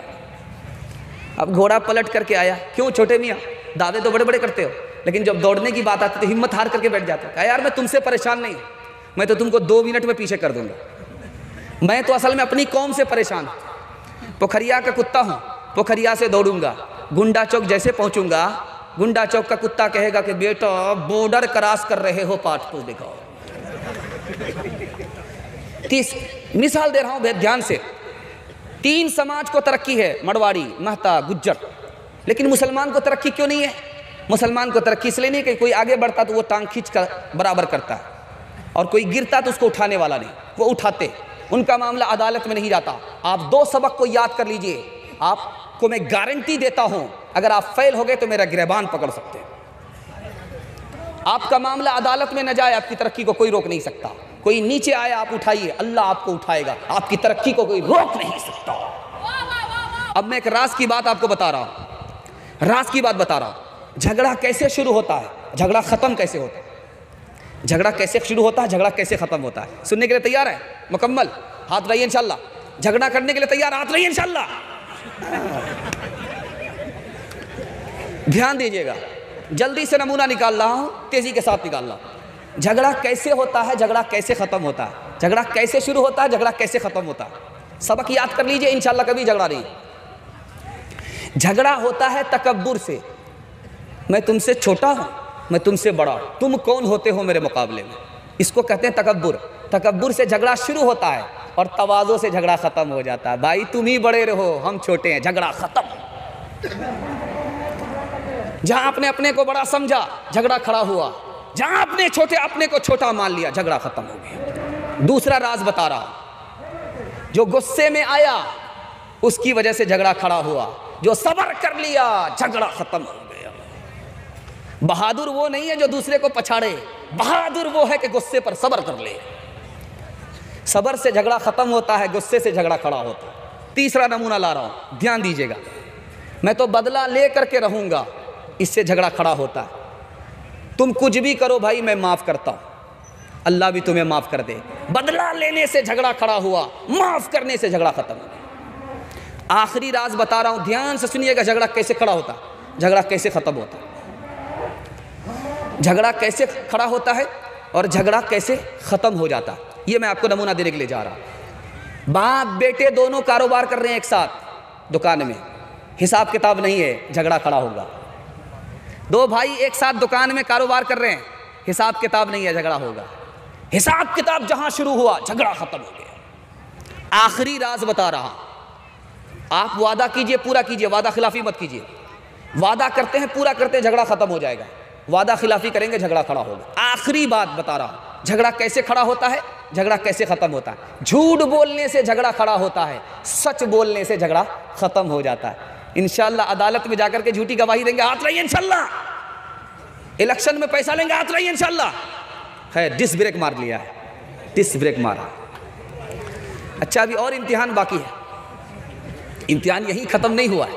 اب گھوڑا پلٹ کر کے آیا، کیوں چھوٹے میاں، دعوے تو بڑے بڑے کرتے ہو، لیکن جب دوڑنے کی بات آتی تو ہمت ہار کر کے بیٹھ جاتا۔ کہا یار میں تم سے پریشان نہیں، میں تو تم کو 2 منٹ میں پیچھے کر دوں گا، میں تو اصل میں اپنی قوم سے پریشان ہوں، پکھریا کا کتا ہوں، پکھریا سے دوڑوں گا، گنڈا چوک جیسے پہنچوں گا، گنڈا چوک کا کتا کہے گا کہ بیٹا بورڈر کراس کر رہے ہو، پاٹ پوچھ دکھاؤ۔ مثال دے رہا ہوں دھیان سے۔ 3 سماج کو ترقی ہے، مرواڑی، مہتا، گجر، لیکن مسلمان کو ترقی کیوں نہیں ہے؟ مسلمان کو ترقی اس لیے نہیں کہ کوئی آگے بڑھتا تو وہ ٹانگ کھینچ کر برابر کرتا ہے، اور کوئی گرتا تو اس کو اٹھانے والا نہیں، وہ اٹھاتے۔ ان کا معاملہ عدالت میں نہیں جاتا۔ آپ 2 سبق کو یاد کر لیجئے، آپ کو میں گارنٹی دیتا ہوں اگر آپ فیل ہو گئے تو میرا گریبان پکڑ سکتے ہیں۔ آپ کا معاملہ عدالت میں نہ جائے، آپ کی ترقی کو کوئی روک نہیں سکتا۔ کوئی نیچے آئے آپ اٹھائیے، اللہ آپ کو اٹھائے گا، آپ کی ترقی کو کوئی روک نہیں سکتا۔ اب میں ایک راز کی بات آپ کو بتا رہا ہوں، راز کی بات بتا رہا ہوں۔ جھگڑا کیسے شروع ہوتا ہے، جھگڑا ختم کیسے ہوتا ہے، جھگڑا کیسے شروع ہوتا ہے، جھگڑا کیسے ختم ہوتا ہے۔ سننے کے لیے تیار ہے؟ مکمل ہاتھ رہیے انشاءاللہ۔ جھگڑا کرنے کے لیے تیار ہاتھ رہیے انشاءاللہ۔ دھیان دیجئے گا، جلدی سے نمونہ نکال رہا ہوں، تیزی کے ساتھ نکال رہا ہوں۔ جھگڑا کیسے ہوتا ہے، جھگڑا کیسے ختم ہوتا ہے، جھگڑا کیسے شروع ہوتا ہے، جھگڑا کیسے ختم ہوتا ہے۔ سبق یاد کر لیجئے، انشاءاللہ کبھی جھگڑا نہیں۔ جھگڑا ہوتا ہے تکبر سے، میں تم سے چھوٹا ہوں، میں تم سے بڑا، تم کون ہوتے ہو میرے مقابلے میں، اس کو کہتے ہیں تکبر۔ تکبر سے جھگڑا شروع ہوتا ہے اور تواضع سے جھگڑا ختم ہو جاتا ہے۔ بھائی تم ہی بڑے رہو، ہم چھوٹے ہیں، جھگڑا ختم۔ جہاں اپنے اپنے کو بڑا سمجھا، جھگڑا کھڑا ہوا، جہاں اپنے چھوٹے اپنے کو چھوٹا مان لیا، جھگڑا ختم ہو گیا۔ دوسرا راز بتا رہا ہوں، جو غصے میں آیا اس کی وجہ سے جھگڑا کھڑا ہوا، جو صبر کر لیا جھگڑا ختم ہو گیا۔ بہادر وہ نہیں ہے جو دوسرے کو پچھاڑے، بہادر وہ ہے کہ غصے پر صبر کر لے۔ صبر سے جھگڑا ختم ہوتا ہے، غصے سے جھگڑا کھڑا ہوتا ہے۔ تیسرا نمونہ لا رہا ہوں، دھیان دیجیے گا۔ میں تو بدلہ لے کر کے رہوں گا، اس سے جھگڑا کھڑا ہوتا ہے۔ تم کچھ بھی کرو بھائی، میں معاف کرتا ہوں، اللہ بھی تمہیں معاف کر دے۔ بدلہ لینے سے جھگڑا کھڑا ہوا، معاف کرنے سے جھگڑا ختم ہو گیا۔ آخری راز بتا رہا ہوں، دھیان سے سنیے گا، جھگڑا کیسے کھڑا ہوتا ہے، جھگڑا کیسے ختم ہوتا ہے، جھگڑا کیسے کھڑا ہوتا ہے اور جھگڑا کیسے ختم ہو جاتا ہے۔ یہ میں آپ کو نمونہ دینے کے لیے جا رہا ہوں۔ باپ بیٹے دونوں کاروبار کر رہے ہیں ایک ساتھ دکان میں، حساب کتاب نہیں ہے، جھگڑا کھڑا ہوگا۔ 2 بھائی ایک ساتھ دکان میں کاروبار کر رہے ہیں، حساب کتاب نہیں ہے، جھگڑا ہوگا۔ حساب کتاب جہاں شروع ہوا، جھگڑا ختم ہو گیا۔ آخری راز بتا رہا، آپ وعدہ کیجئے پورا کیجئے، وعدہ خلافی مت کیجئے۔ وعدہ کرتے ہیں پورا کرتے ہیں، جھگڑا ختم ہو جائے گا۔ وعدہ خلافی کریں گے، جھگڑا کھڑا ہوگا۔ آخری بات بتا رہا، جھگڑا کیسے کھڑا ہوتا ہے، جھگڑا کیسے ختم ہوتا ہے۔ جھوٹ بولنے سے جھگڑا کھڑا ہوتا ہے، سچ بولنے سے جھگڑا ختم ہو جاتا ہے۔ انشاءاللہ عدالت میں جا کر کے جھوٹی گواہی دیں گے، ہاتھ رہیے انشاءاللہ۔ الیکشن میں پیسہ لیں گے، ہاتھ رہیے انشاءاللہ۔ ہے ڈس بریک مار لیا ہے، ڈس بریک مارا۔ اچھا ابھی اور امتحان باقی ہے، امتحان یہی ختم نہیں ہوا ہے۔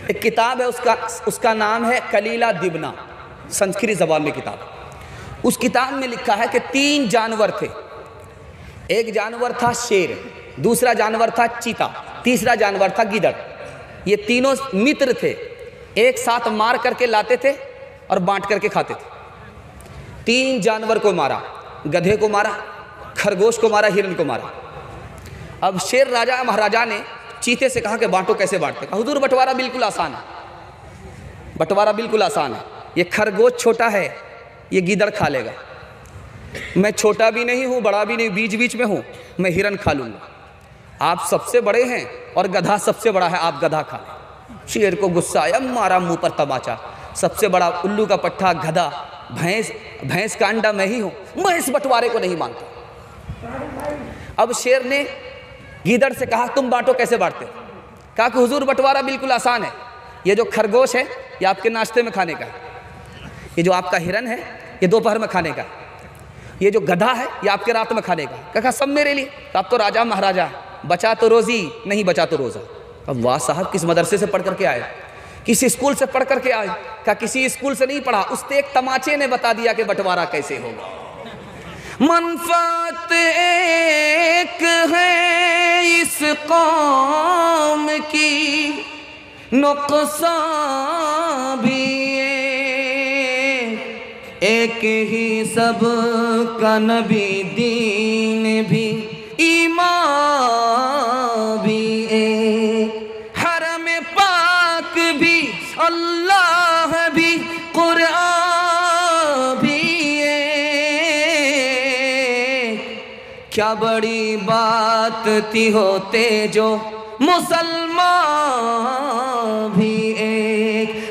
ایک کتاب ہے، اس کا نام ہے کلیلہ دبنا، سنسکرت زبان میں کتاب۔ اس کتاب میں لکھا ہے کہ 3 جانور تھے، ایک جانور تھا شیر، دوسرا جانور تھا چیتا، تیسرا جانور تھا گیدڑ۔ یہ تینوں متر تھے، ایک ساتھ مار کر کے لاتے تھے اور بانٹ کر کے کھاتے تھے۔ 3 جانور کو مارا، گدھے کو مارا، خرگوش کو مارا، ہرن کو مارا۔ اب شیر راجہ مہاراجہ نے چیتے سے کہا کہ بانٹو، کیسے بانٹتے؟ کہا حضور بٹوارا بالکل آسان ہے، بٹوارا بالکل آسان ہے۔ یہ خرگوش چھوٹا ہے، یہ گیدڑ کھا لے گا، میں چھوٹا بھی نہیں ہوں بڑا بھی نہیں، بیچ بیچ میں ہوں، میں ہرن کھا لوں گا۔ آپ سب سے بڑے ہیں اور گدھا سب سے بڑا ہے، آپ گدھا کھا لیں۔ شیر کو غصہ آیا، مارا منہ پر تماچا، سب سے بڑا الو کا پٹھا گدھا، بھینس کا انڈا میں ہی ہوں، میں اس بٹوارے کو نہیں مانتا۔ اب شیر نے گیدڑ سے کہا تم بانٹو، کیسے بانٹتے؟ کہا کہ حضور بٹوارا بالکل آسان ہے، یہ جو خرگوش ہے یہ آپ کے ناشتے میں کھانے کا ہے، یہ جو آپ کا ہرن ہے یہ دوپہر میں کھانے کا ہے، یہ جو گدھا ہے یہ آپ کے رات میں کھانے کا ہے۔ کہا سب میرے لیے؟ آپ تو راجہ مہاراجہ، بچا تو روزی نہیں بچا تو روزہ۔ اب واہ صاحب کس مدرسے سے پڑھ کر کے آئے؟ کسی اسکول سے پڑھ کر کے آئے؟ کہا کسی اسکول سے نہیں پڑھا، اس ایک تماچے نے بتا دیا کہ بٹوارا کیسے ہوگا۔ منفعت ایک ہے اس قوم کی، نقصان بھی ایک ہی سب کا نبی، دین بھی ایمان بھی ایک، حرم پاک بھی اللہ بھی قرآن بھی ایک، کیا بڑی بات تھی ہوتے جو مسلمان بھی ایک،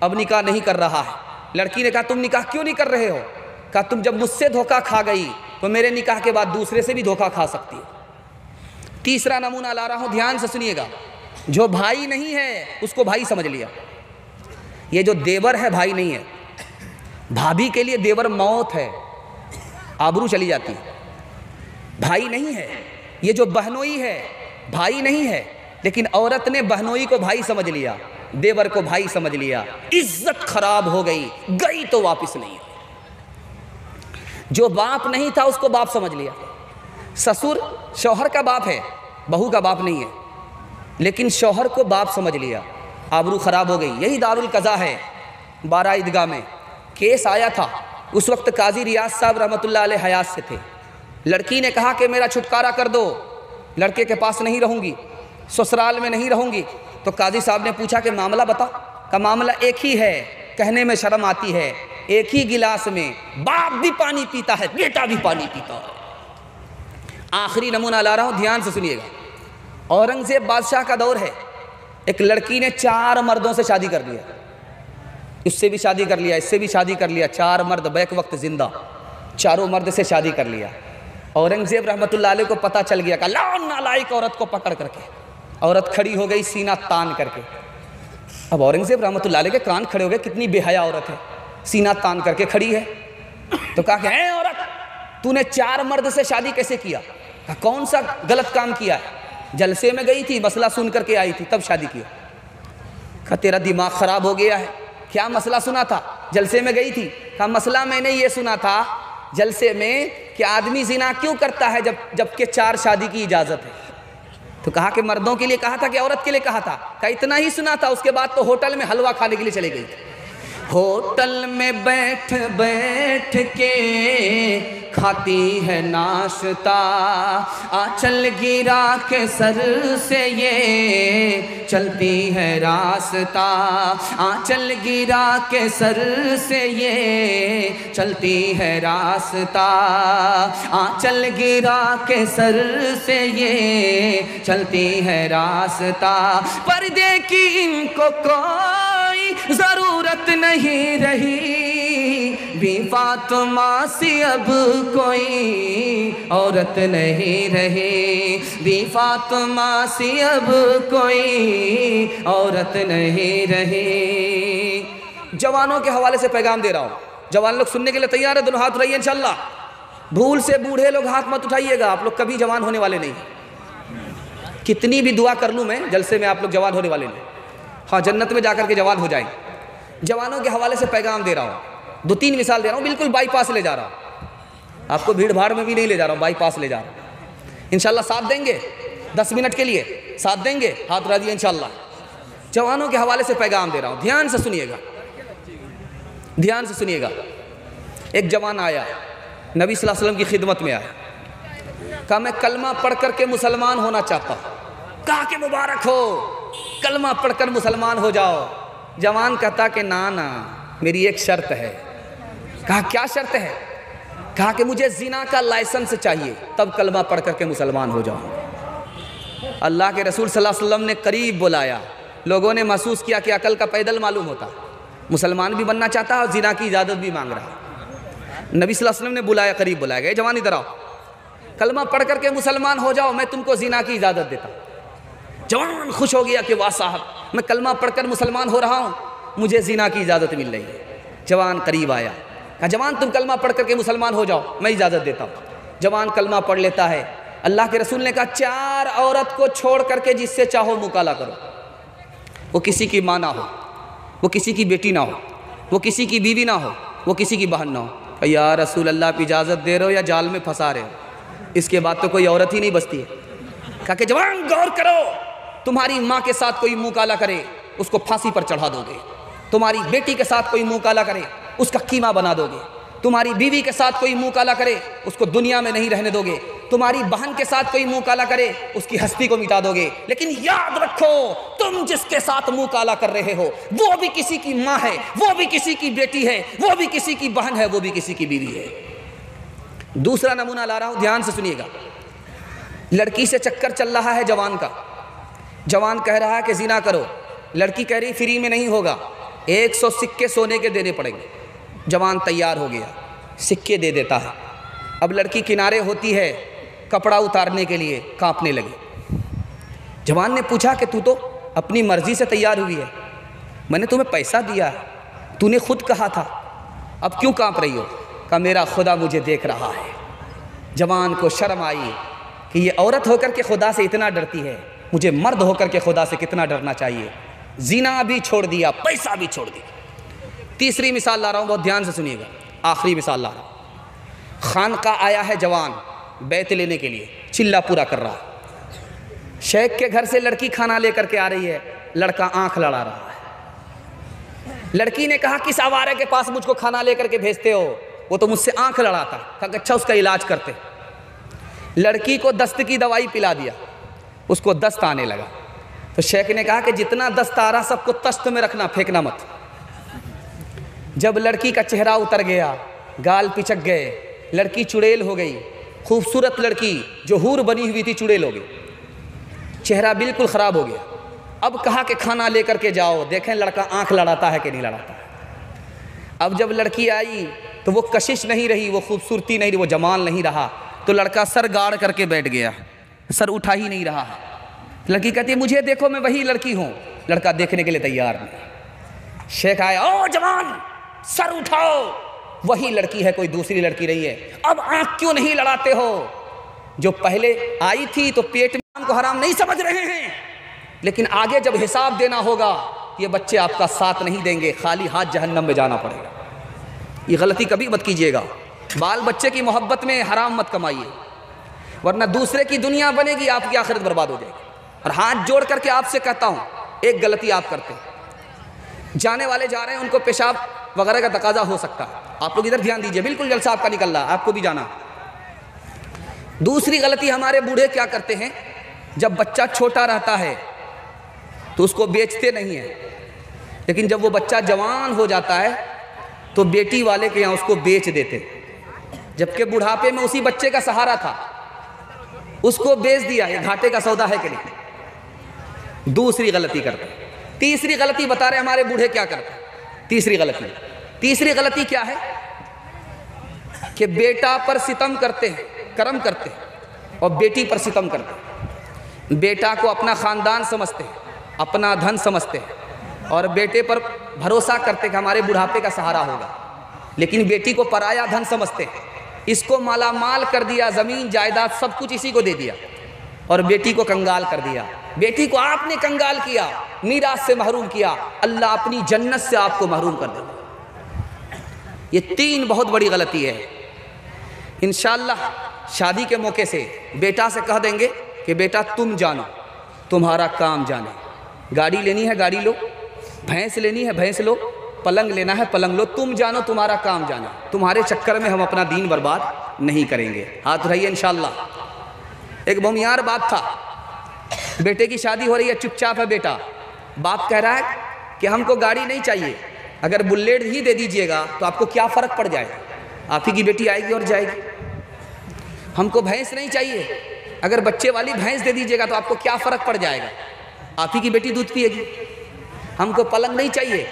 اب نکاح نہیں کر رہا ہے۔ لڑکی نے کہا تم نکاح کیوں نہیں کر رہے ہو؟ کہا تم جب مجھ سے دھوکہ کھا گئی تو میرے نکاح کے بعد دوسرے سے بھی دھوکہ کھا سکتی ہے۔ تیسرا نمونہ لا رہا ہوں، دھیان سے سنیے گا۔ جو بھائی نہیں ہے اس کو بھائی سمجھ لیا۔ یہ جو دیور ہے بھائی نہیں ہے۔ بھابھی کے لیے دیور موت ہے، آبرو چلی جاتی ہے۔ بھائی نہیں ہے۔ یہ جو بہنوئی ہے بھائی نہیں ہے، لیکن عورت نے بہنوئی کو بھائی سمجھ لیا، دیور کو بھائی سمجھ لیا، عزت خراب ہو گئی، گئی تو واپس نہیں ہے۔ جو باپ نہیں تھا اس کو باپ سمجھ لیا۔ سسر شوہر کا باپ ہے، بہو کا باپ نہیں ہے، لیکن شوہر کو باپ سمجھ لیا، آبرو خراب ہو گئی۔ یہی دارالقضا ہے، 12 عیدگاہ میں کیس آیا تھا۔ اس وقت قاضی ریاض صاحب رحمۃ اللہ علیہ حیات سے تھے۔ لڑکی نے کہا کہ میرا چھٹکارا کر دو، لڑکے کے پاس نہیں رہوں گی، سسرال میں نہیں رہوں گی۔ تو قاضی صاحب نے پوچھا کہ معاملہ بتا۔ کہ معاملہ ایک ہی ہے، کہنے میں شرم آتی ہے، ایک ہی گلاس میں باپ بھی پانی پیتا ہے، بیٹا بھی پانی پیتا ہے۔ آخری نمونہ لا رہا ہوں، دھیان سے سنیے گا۔ اورنگزیب بادشاہ کا دور ہے، ایک لڑکی نے 4 مردوں سے شادی کر لیا، اس سے بھی شادی کر لیا، اس سے بھی شادی کر لیا، 4 مرد بیک وقت زندہ، چاروں مرد سے شادی کر لیا۔ اورنگزیب رحمۃ اللہ علیہ کو پتہ چل گیا کہ نالائق عورت کو پکڑ کر کے، عورت کھڑی ہو گئی سینہ تان کر کے۔ اب اورنگزیب رحمۃ اللہ علیہ کے کان کھڑے ہو گئے، کتنی بے حیا عورت ہے، سینہ تان کر کے کھڑی ہے۔ تو کہا کہ اے عورت، تو نے 4 مرد سے شادی کیسے کیا؟ کہا کون سا غلط کام کیا ہے؟ جلسے میں گئی تھی، مسئلہ سن کر کے آئی تھی، تب شادی کیا۔ کہا تیرا دماغ خراب ہو گیا ہے، کیا مسئلہ سنا تھا؟ جلسے میں گئی تھی۔ کہا مسئلہ میں نے یہ سنا تھا جلسے میں کہ آدمی زنا کیوں کرتا ہے جبکہ 4 شادی کی اجازت ہے۔ تو کہا کہ مردوں کے لیے کہا تھا کہ عورت کے لیے کہا تھا؟ کہا اتنا ہی سنا تھا، اس کے بعد تو ہوٹل میں حلوہ کھانے کے لیے چلے گئی تھی۔ ہوٹل میں بیٹھ بیٹھ کے کھاتی ہے ناشتہ، آنچل گرا کے سر سے یہ چلتی ہے راستہ، آنچل گرا کے سر سے یہ چلتی ہے راستہ، آنچل گرا کے سر سے یہ چلتی ہے راستہ، پردے کی ان کو کوئی ضرورت نہیں رہی، بی فاطمہ سی اب کوئی عورت نہیں رہی، بی فاطمہ سی اب کوئی عورت نہیں رہی۔ جوانوں کے حوالے سے پیغام دے رہا ہوں، جوان لوگ سننے کے لیے تیار ہے؟ دونوں ہاتھ اٹھائیے انشاءاللہ۔ بھول سے بوڑھے لوگ ہاتھ مت اٹھائیے گا، آپ لوگ کبھی جوان ہونے والے نہیں۔ کتنی بھی دعا کر لوں میں، جلسے میں آپ لوگ جوان ہونے والے نہیں۔ ہاں جنت میں جا کر کے جوان ہو جائیں۔ جوانوں کے حوالے سے پیغام دے رہا ہوں، 2-3 مثال دے رہا ہوں، بالکل بائی پاس لے جا رہا ہوں، آپ کو بھیڑ بھاڑ میں بھی نہیں لے جا رہا ہوں، بائی پاس لے جا رہا ہوں۔ انشاءاللہ ساتھ دیں گے 10 منٹ کے لیے، ساتھ دیں گے، ہاتھ اٹھا دیے انشاءاللہ۔ جوانوں کے حوالے سے پیغام دے رہا ہوں، دھیان سے سنیے گا، دھیان سے سنیے گا۔ ایک جوان آیا، نبی صلی اللہ علیہ وسلم کی خدمت میں آیا، کہا میں کلمہ پڑھ کر کے مسلمان ہونا چاہتا ہوں۔ کہا کہ مبارک ہو، کلمہ پڑھ کر مسلمان ہو جاؤ۔ جوان کہتا کہ نا میری ایک شرط ہے۔ کہا کیا شرط ہے؟ کہا کہ مجھے زنا کا لائسنس چاہیے، تب کلمہ پڑھ کر کے مسلمان ہو جاؤں۔ اللہ کے رسول صلی اللہ علیہ وسلم نے قریب بلایا، لوگوں نے محسوس کیا کہ عقل کا پیدل معلوم ہوتا، مسلمان بھی بننا چاہتا ہے اور زنا کی اجازت بھی مانگ رہا ہے۔ نبی صلی اللہ علیہ وسلم نے بلایا، قریب بلایا گیا، جوان ادھر آؤ، کلمہ پڑھ کر کے مسلمان ہو جاؤ، میں تم کو زنا کی اجازت دیتا ہوں۔ جوان خوش ہو گیا کہ واہ صاحب، میں کلمہ پڑھ کر مسلمان ہو رہا ہوں، مجھے زنا کی اجازت مل رہی ہے۔ جوان قریب آیا، کہا جوان تم کلمہ پڑھ کر کے مسلمان ہو جاؤ، میں اجازت دیتا ہوں۔ جوان کلمہ پڑھ لیتا ہے۔ اللہ کے رسول نے کہا 4 عورت کو چھوڑ کر کے جس سے چاہو مکالہ کرو، وہ کسی کی ماں نہ ہو، وہ کسی کی بیٹی نہ ہو، وہ کسی کی بیوی نہ ہو، وہ کسی کی بہن نہ ہو۔ کہا یا رسول اللہ، آپ اجازت دے رہے ہو یا جال میں پھنسا رہے ہو؟ اس کے بعد تو کوئی عورت ہی نہیں بچتی ہے۔ کہا کہ جوان غور کرو، تمہاری ماں کے ساتھ کوئی منہ کالا کرے اس کو پھانسی پر چڑھا دو گے، تمہاری بیٹی کے ساتھ کوئی منہ کالا کرے اس کا قیمہ بنا دو گے، تمہاری بیوی کے ساتھ کوئی منہ کالا کرے اس کو دنیا میں نہیں رہنے دو گے، تمہاری بہن کے ساتھ کوئی منہ کالا کرے اس کی ہستی کو مٹا دو گے۔ لیکن یاد رکھو، تم جس کے ساتھ منہ کالا کر رہے ہو وہ بھی کسی کی ماں ہے، وہ بھی کسی کی بیٹی ہے، وہ بھی کسی کی بہن ہے، وہ بھی کسی کی بیوی ہے۔ دوسرا نمونہ لا رہا ہوں، دھیان سے سنیے گا۔ لڑکی سے چکر چل رہا ہے جوان کا، جوان کہہ رہا ہے کہ زنا کرو، لڑکی کہہ رہی فری میں نہیں ہوگا، 100 سکے سونے کے دینے پڑیں گے۔ جوان تیار ہو گیا، سکے دے دیتا ہے۔ اب لڑکی کنارے ہوتی ہے کپڑا اتارنے کے لیے، کانپنے لگی۔ جوان نے پوچھا کہ تو اپنی مرضی سے تیار ہوئی ہے، میں نے تمہیں پیسہ دیا ہے، تو نے خود کہا تھا، اب کیوں کانپ رہی ہو؟ کہا میرا خدا مجھے دیکھ رہا ہے۔ جوان کو شرم آئی کہ یہ عورت ہو کر کے خدا سے اتنا ڈرتی ہے، مجھے مرد ہو کر کے خدا سے کتنا ڈرنا چاہیے۔ زنا بھی چھوڑ دیا، پیسہ بھی چھوڑ دیا۔ تیسری مثال لا رہا ہوں، بہت دھیان سے سنیے گا، آخری مثال لا رہا ہوں۔ خانقاہ آیا ہے جوان بیت لینے کے لیے، چلہ پورا کر رہا ہے۔ شیخ کے گھر سے لڑکی کھانا لے کر کے آ رہی ہے، لڑکا آنکھ لڑا رہا ہے۔ لڑکی نے کہا کس آوارے کے پاس مجھ کو کھانا لے کر کے بھیجتے ہو؟ وہ تو مجھ سے آنکھ لڑاتا۔ کہا کہ اچھا اس کا علاج کرتے۔ لڑکی کو دست کی دوائی پلا دیا، اس کو دست آنے لگا۔ تو شیخ نے کہا کہ جتنا دست آ رہا سب کو تشت میں رکھنا، پھینکنا مت۔ جب لڑکی کا چہرہ اتر گیا، گال پچک گئے، لڑکی چڑیل ہو گئی، خوبصورت لڑکی جو حور بنی ہوئی تھی چڑیل ہو گئی، چہرہ بالکل خراب ہو گیا۔ اب کہا کہ کھانا لے کر کے جاؤ، دیکھیں لڑکا آنکھ لڑاتا ہے کہ نہیں لڑاتا ہے۔ اب جب لڑکی آئی تو وہ کشش نہیں رہی، وہ خوبصورتی نہیں رہی، وہ جمال نہیں رہا، تو لڑکا سر گاڑ کر کے بیٹھ گیا، سر اٹھا ہی نہیں رہا ہے۔ لڑکی کہتی ہے مجھے دیکھو میں وہی لڑکی ہوں، لڑکا دیکھنے کے لیے تیار نہیں۔ شیخ آیا، او جوان سر اٹھاؤ، وہی لڑکی ہے، کوئی دوسری لڑکی نہیں ہے، اب آنکھ کیوں نہیں لڑاتے ہو؟ جو پہلے آئی تھی تو پیٹ میں کو حرام نہیں سمجھ رہے ہیں، لیکن آگے جب حساب دینا ہوگا یہ بچے آپ کا ساتھ نہیں دیں گے، خالی ہاتھ جہنم میں جانا پڑے گا۔ یہ غلطی کبھی مت کیجیے گا، بال بچے کی محبت میں حرام مت کمائیے، ورنہ دوسرے کی دنیا بنے گی، آپ کی آخرت برباد ہو جائے گی۔ اور ہاتھ جوڑ کر کے آپ سے کہتا ہوں، ایک غلطی آپ کرتے ہیں، جانے والے جا رہے ہیں، ان کو پیشاب وغیرہ کا تقاضا ہو سکتا ہے، آپ لوگ ادھر دھیان دیجئے، بالکل جلسہ آپ کا نکل رہا ہے، آپ کو بھی جانا۔ دوسری غلطی ہمارے بوڑھے کیا کرتے ہیں، جب بچہ چھوٹا رہتا ہے تو اس کو بیچتے نہیں ہیں، لیکن جب وہ بچہ جوان ہو جاتا ہے تو بیٹی والے کے یہاں اس کو بیچ دیتے، جبکہ بڑھاپے میں اسی بچے کا سہارا تھا، اس کو بیچ دیا۔ یہ گھاٹے کا سودا ہے کہ نہیں؟ دوسری غلطی کرتے ہیں۔ تیسری غلطی بتا رہے ہمارے بوڑھے کیا کرتے ہیں۔ تیسری غلطی کیا ہے کہ بیٹا پر ستم کرتے ہیں، کرم کرتے ہیں، اور بیٹی پر ستم کرتے ہیں۔ بیٹا کو اپنا خاندان سمجھتے ہیں، اپنا دھن سمجھتے ہیں، اور بیٹے پر بھروسہ کرتے کہ ہمارے بڑھاپے کا سہارا ہوگا، لیکن بیٹی کو پرایا دھن سمجھتے ہیں، اس کو مالا مال کر دیا، زمین جائیداد سب کچھ اسی کو دے دیا، اور بیٹی کو کنگال کر دیا۔ بیٹی کو آپ نے کنگال کیا، میراث سے محروم کیا، اللہ اپنی جنت سے آپ کو محروم کر دے گا۔ یہ 3 بہت بڑی غلطی ہے۔ انشاءاللہ شادی کے موقع سے بیٹا سے کہہ دیں گے کہ بیٹا تم جانو، تمہارا کام جانے، گاڑی لینی ہے گاڑی لو، بھینس لینی ہے بھینس لو، پلنگ لینا ہے پلنگ لو، تم جانو تمہارا کام جانا، تمہارے چکر میں ہم اپنا دین برباد نہیں کریں گے۔ ہاتھ اٹھائیے انشاءاللہ۔ ایک بہمیار باپ تھا، بیٹے کی شادی ہو رہی ہے، چپ چاپ ہے بیٹا، باپ کہہ رہا ہے کہ ہم کو گاڑی نہیں چاہیے، اگر بلیٹ ہی دے دیجئے گا تو آپ کو کیا فرق پڑ جائے گا، آپ ہی کی بیٹی آئے گی اور جائے گی۔ ہم کو بھینس نہیں چاہیے، اگر بچے والی بھینس دے دیجئے گا تو آپ کو کیا فرق پڑ جائے گا، آپ ہی کی بیٹی دودھ پیے گی۔ ہم کو پلنگ نہیں چاہیے،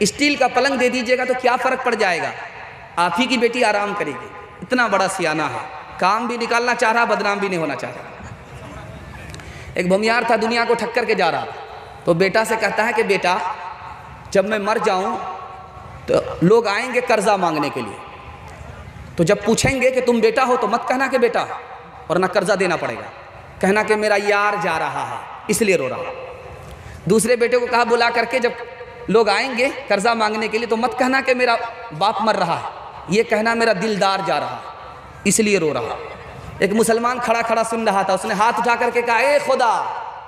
اسٹیل کا پلنگ دے دیجئے گا تو کیا فرق پڑ جائے گا، آپ ہی کی بیٹی آرام کرے گی۔ اتنا بڑا سیانہ ہے، کام بھی نکالنا چاہ رہا، بدنام بھی نہیں ہونا چاہ رہا۔ ایک بھمیار تھا، دنیا کو ٹھک کر کے جا رہا تھا، تو بیٹا سے کہتا ہے کہ بیٹا جب میں مر جاؤں تو لوگ آئیں گے قرضہ مانگنے کے لیے، تو جب پوچھیں گے کہ تم بیٹا ہو تو مت کہنا کہ بیٹا، ورنہ قرضہ دینا پڑے گا، کہنا کہ میرا یار جا رہا ہے اس لیے رو رہا۔ دوسرے بیٹے کو کہا بلا کر کے جب لوگ آئیں گے قرضہ مانگنے کے لیے تو مت کہنا کہ میرا باپ مر رہا ہے، یہ کہنا میرا دلدار جا رہا ہے اس لیے رو رہا۔ ایک مسلمان کھڑا کھڑا سن رہا تھا، اس نے ہاتھ اٹھا کر کے کہا اے خدا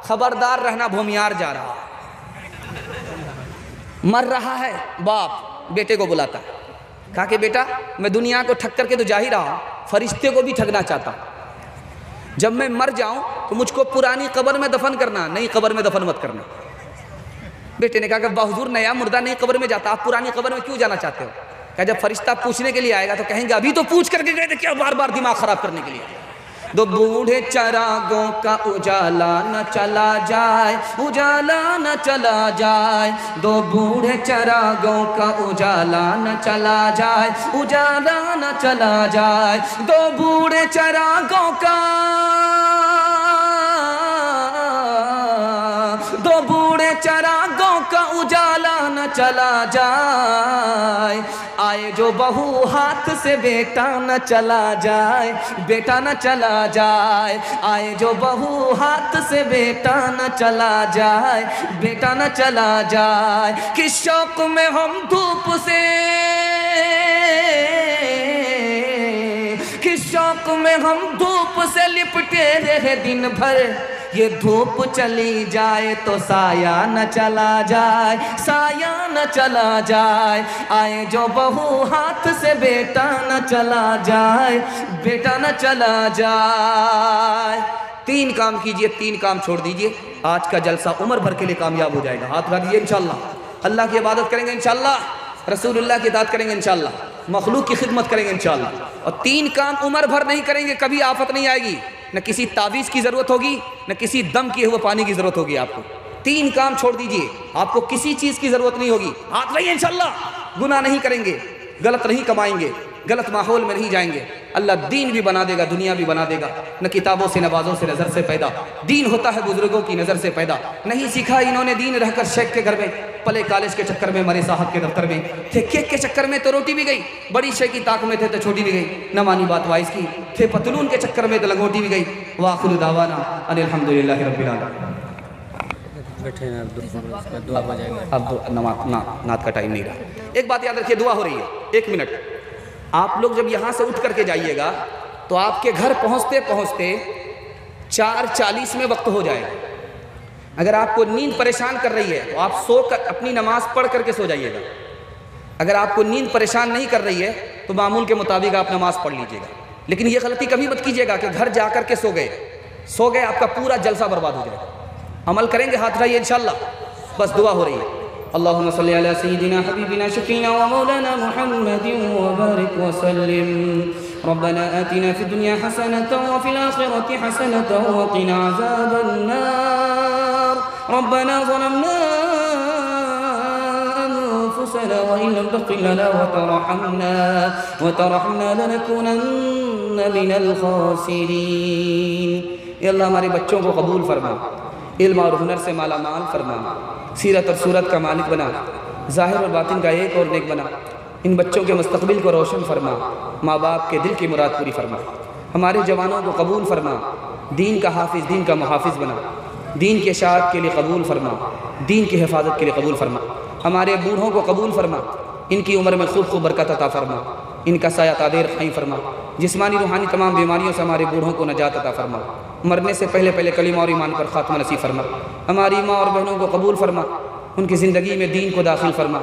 خبردار رہنا، بھومیار جا رہا ہے، مر رہا ہے۔ باپ بیٹے کو بلاتا ہے، کہا کہ بیٹا میں دنیا کو ٹھک کر کے تو جا ہی رہا ہوں، فرشتے کو بھی ٹھگنا چاہتا ہوں، جب میں مر جاؤں تو مجھ کو پرانی قبر میں دفن کرنا، نئی قبر میں دفن مت کرنا۔ بیٹے نے کہا کہ حضور نیا مردہ نئی قبر میں جاتا، آپ پرانی قبر میں کیوں جانا چاہتے ہو؟ کہا جب فرشتہ پوچھنے کے لیے آئے گا تو کہیں گے ابھی تو پوچھ کر کے گئے تھے، کیا بار بار دماغ خراب کرنے کے لیے؟ دو بوڑھے چراغوں کا اجالا نہ چلا جائے، اجالا نہ چلا جائے، دو بوڑھے چراغوں کا اجالا نہ چلا جائے، اجالا نہ چلا جائے، دو بوڑھے چراغوں کا، دو بوڑھے چراغوں کا اجالا نہ چلا جائے، آئے جو بہو ہاتھ سے بیٹا نہ چلا جائے، بیٹا نہ چلا جائے، آئے جو بہو ہاتھ سے بیٹا نہ چلا جائے، بیٹا نہ چلا جائے، کس شوق میں ہم دھوپ سے، کس شوق میں ہم دھوپ سے لپٹے رہے دن بھر، یہ دھوپ چلی جائے تو سایہ نہ چلا جائے، سایہ نہ چلا جائے، آئے جو بہو ہاتھ سے بیٹا نہ چلا جائے، بیٹا نہ چلا جائے۔ تین کام کیجئے، تین کام چھوڑ دیجئے، آج کا جلسہ عمر بھر کے لیے کامیاب ہو جائے گا۔ ہاتھ اٹھا دیجئے، انشاءاللہ اللہ کی عبادت کریں گے، انشاءاللہ رسول اللہ کی اطاعت کریں گے، انشاءاللہ مخلوق کی خدمت کریں گے، انشاءاللہ۔ اور تین کام عمر بھر نہیں کریں گے، کبھی آفت نہیں آئے گی، نہ کسی تعویذ کی ضرورت ہوگی، نہ کسی دم کیے ہوئے پانی کی ضرورت ہوگی آپ کو۔ تین کام چھوڑ دیجئے، آپ کو کسی چیز کی ضرورت نہیں ہوگی، ہاتھ رہیے انشاءاللہ، گناہ نہیں کریں گے، غلط نہیں کمائیں گے، غلط ماحول میں نہیں جائیں گے، اللہ دین بھی بنا دے گا، دنیا بھی بنا دے گا، نہ کتابوں سے نوازوں سے نظر سے پیدا، دین ہوتا ہے بزرگوں کی نظر سے پیدا، نہیں سیکھا انہوں نے دین رہ کر شیخ کے گھر میں، پلے کالج کے چکر میں، مرے صاحب کے دفتر میں، تھے کیک کے چکر میں تو روٹی بھی گئی، بڑی شے کی طاق میں تھے تو چھوٹی بھی گئی، نہ مانی بات وائس کی، تھے پتلون کے چکر میں تو لنگوٹی بھی گئی، وآخر دعوانا ان الحمدللہ رب العالمین۔ دعا ہو جائے گا، اب نعت کا ٹائم نہیں رہا۔ ایک بات یاد رکھیے، دعا ہو رہی ہے، ایک منٹ۔ آپ لوگ جب یہاں سے اٹھ کر کے جائیے گا تو آپ کے گھر پہنچتے پہنچتے 4:40 میں وقت ہو جائے گا۔ اگر آپ کو نیند پریشان کر رہی ہے تو آپ سو کر اپنی نماز پڑھ کر کے سو جائیے گا۔ اگر آپ کو نیند پریشان نہیں کر رہی ہے تو معمول کے مطابق آپ نماز پڑھ لیجیے گا، لیکن یہ غلطی کبھی مت کیجیے گا کہ گھر جا کر کے سو گئے، آپ کا پورا جلسہ برباد ہو جائے گا۔ عمل کریں گے، ہاتھ اٹھائیے انشاءاللہ، بس دعا ہو رہی ہے۔ اللهم صل على سيدنا حبيبنا شفينا ومولانا محمد وبارك وسلم ربنا آتنا في الدنيا حسنة وفي الآخرة حسنة وقنا عذاب النار ربنا ظلمنا أنفسنا وإن لم تغفر لنا وترحمنا لنكونن من الخاسرين۔ اے اللہ ہمارے بچوں کو قبول فرما، علم اور ہنر سے مالا مال فرما، سیرت اور صورت کا مالک بنا، ظاہر اور باطن کا ایک اور نیک بنا، ان بچوں کے مستقبل کو روشن فرما، ماں باپ کے دل کی مراد پوری فرما، ہمارے جوانوں کو قبول فرما، دین کا حافظ، دین کا محافظ بنا، دین کے اشاعت کے لیے قبول فرما، دین کی حفاظت کے لیے قبول فرما، ہمارے بوڑھوں کو قبول فرما، ان کی عمر میں خوب خوب برکت عطا فرما، ان کا سایہ تادیر خائیں فرما، جسمانی روحانی تمام بیماریوں سے ہمارے بوڑھوں کو نجات عطا فرما، مرنے سے پہلے پہلے کلمہ اور ایمان پر خاتمہ نصیب فرما، ہماری ماں اور بہنوں کو قبول فرما، ان کی زندگی میں دین کو داخل فرما،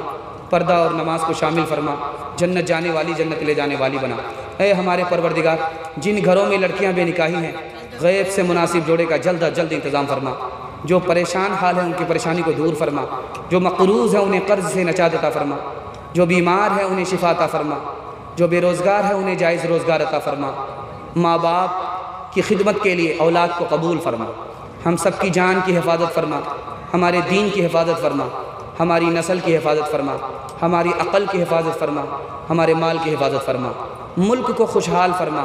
پردہ اور نماز کو شامل فرما، جنت جانے والی، جنت لے جانے والی بنا۔ اے ہمارے پروردگار، جن گھروں میں لڑکیاں بے نکاحی ہیں، غیب سے مناسب جوڑے کا جلد از جلد انتظام فرما، جو پریشان حال ہیں ان کی پریشانی کو دور فرما، جو مقروض ہیں انہیں قرض سے نجات عطا فرما، جو بیمار ہیں انہیں شفا عطا فرما، جو بے روزگار ہے انہیں جائز روزگار عطا فرما، ماں باپ کی خدمت کے لیے اولاد کو قبول فرما، ہم سب کی جان کی حفاظت فرما، ہمارے دین کی حفاظت فرما، ہماری نسل کی حفاظت فرما، ہماری عقل کی حفاظت فرما، ہمارے مال کی حفاظت فرما، ملک کو خوشحال فرما،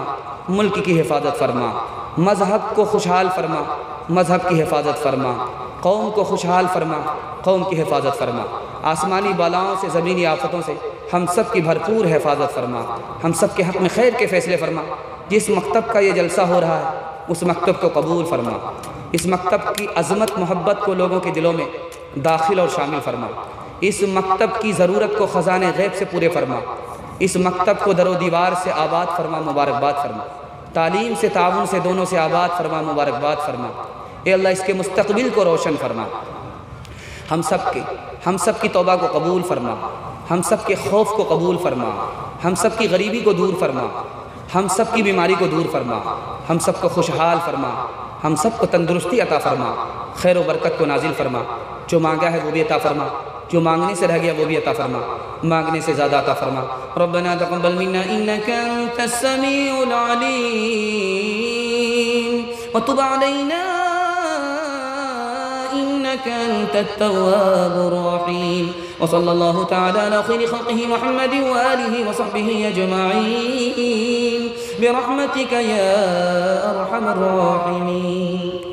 ملک کی حفاظت فرما، مذہب کو خوشحال فرما، مذہب کی حفاظت فرما، قوم کو خوشحال فرما، قوم کی حفاظت فرما، آسمانی بالاؤں سے، زمینی آفتوں سے ہم سب کی بھرپور حفاظت فرما، ہم سب کے حق میں خیر کے فیصلے فرما۔ جس مکتب کا یہ جلسہ ہو رہا ہے اس مکتب کو قبول فرما، اس مکتب کی عظمت محبت کو لوگوں کے دلوں میں داخل اور شامل فرما، اس مکتب کی ضرورت کو خزانے غیب سے پورے فرما، اس مکتب کو در و دیوار سے آباد فرما، مبارکباد فرما، تعلیم سے، تعاون سے، دونوں سے آباد فرما، مبارکباد فرما۔ اے اللہ اس کے مستقبل کو روشن فرما، ہم سب کی توبہ کو قبول فرما، ہم سب کے خوف کو قبول فرما، ہم سب کی غریبی کو دور فرما، ہم سب کی بیماری کو دور فرما، ہم سب کو خوشحال فرما، ہم سب کو تندرستی عطا فرما، خیر و برکت کو نازل فرما، جو مانگا ہے وہ بھی عطا فرما، جو مانگنے سے رہ گیا وہ بھی عطا فرما، مانگنے سے زیادہ عطا فرما۔ ربنا تقبل منا انك انت السميع العليم وتب علينا إنك أنت التواب الرحيم. وصلى الله تعالى على خير خلقه محمد وآله وصحبه أجمعين برحمتك يا أرحم الراحمين.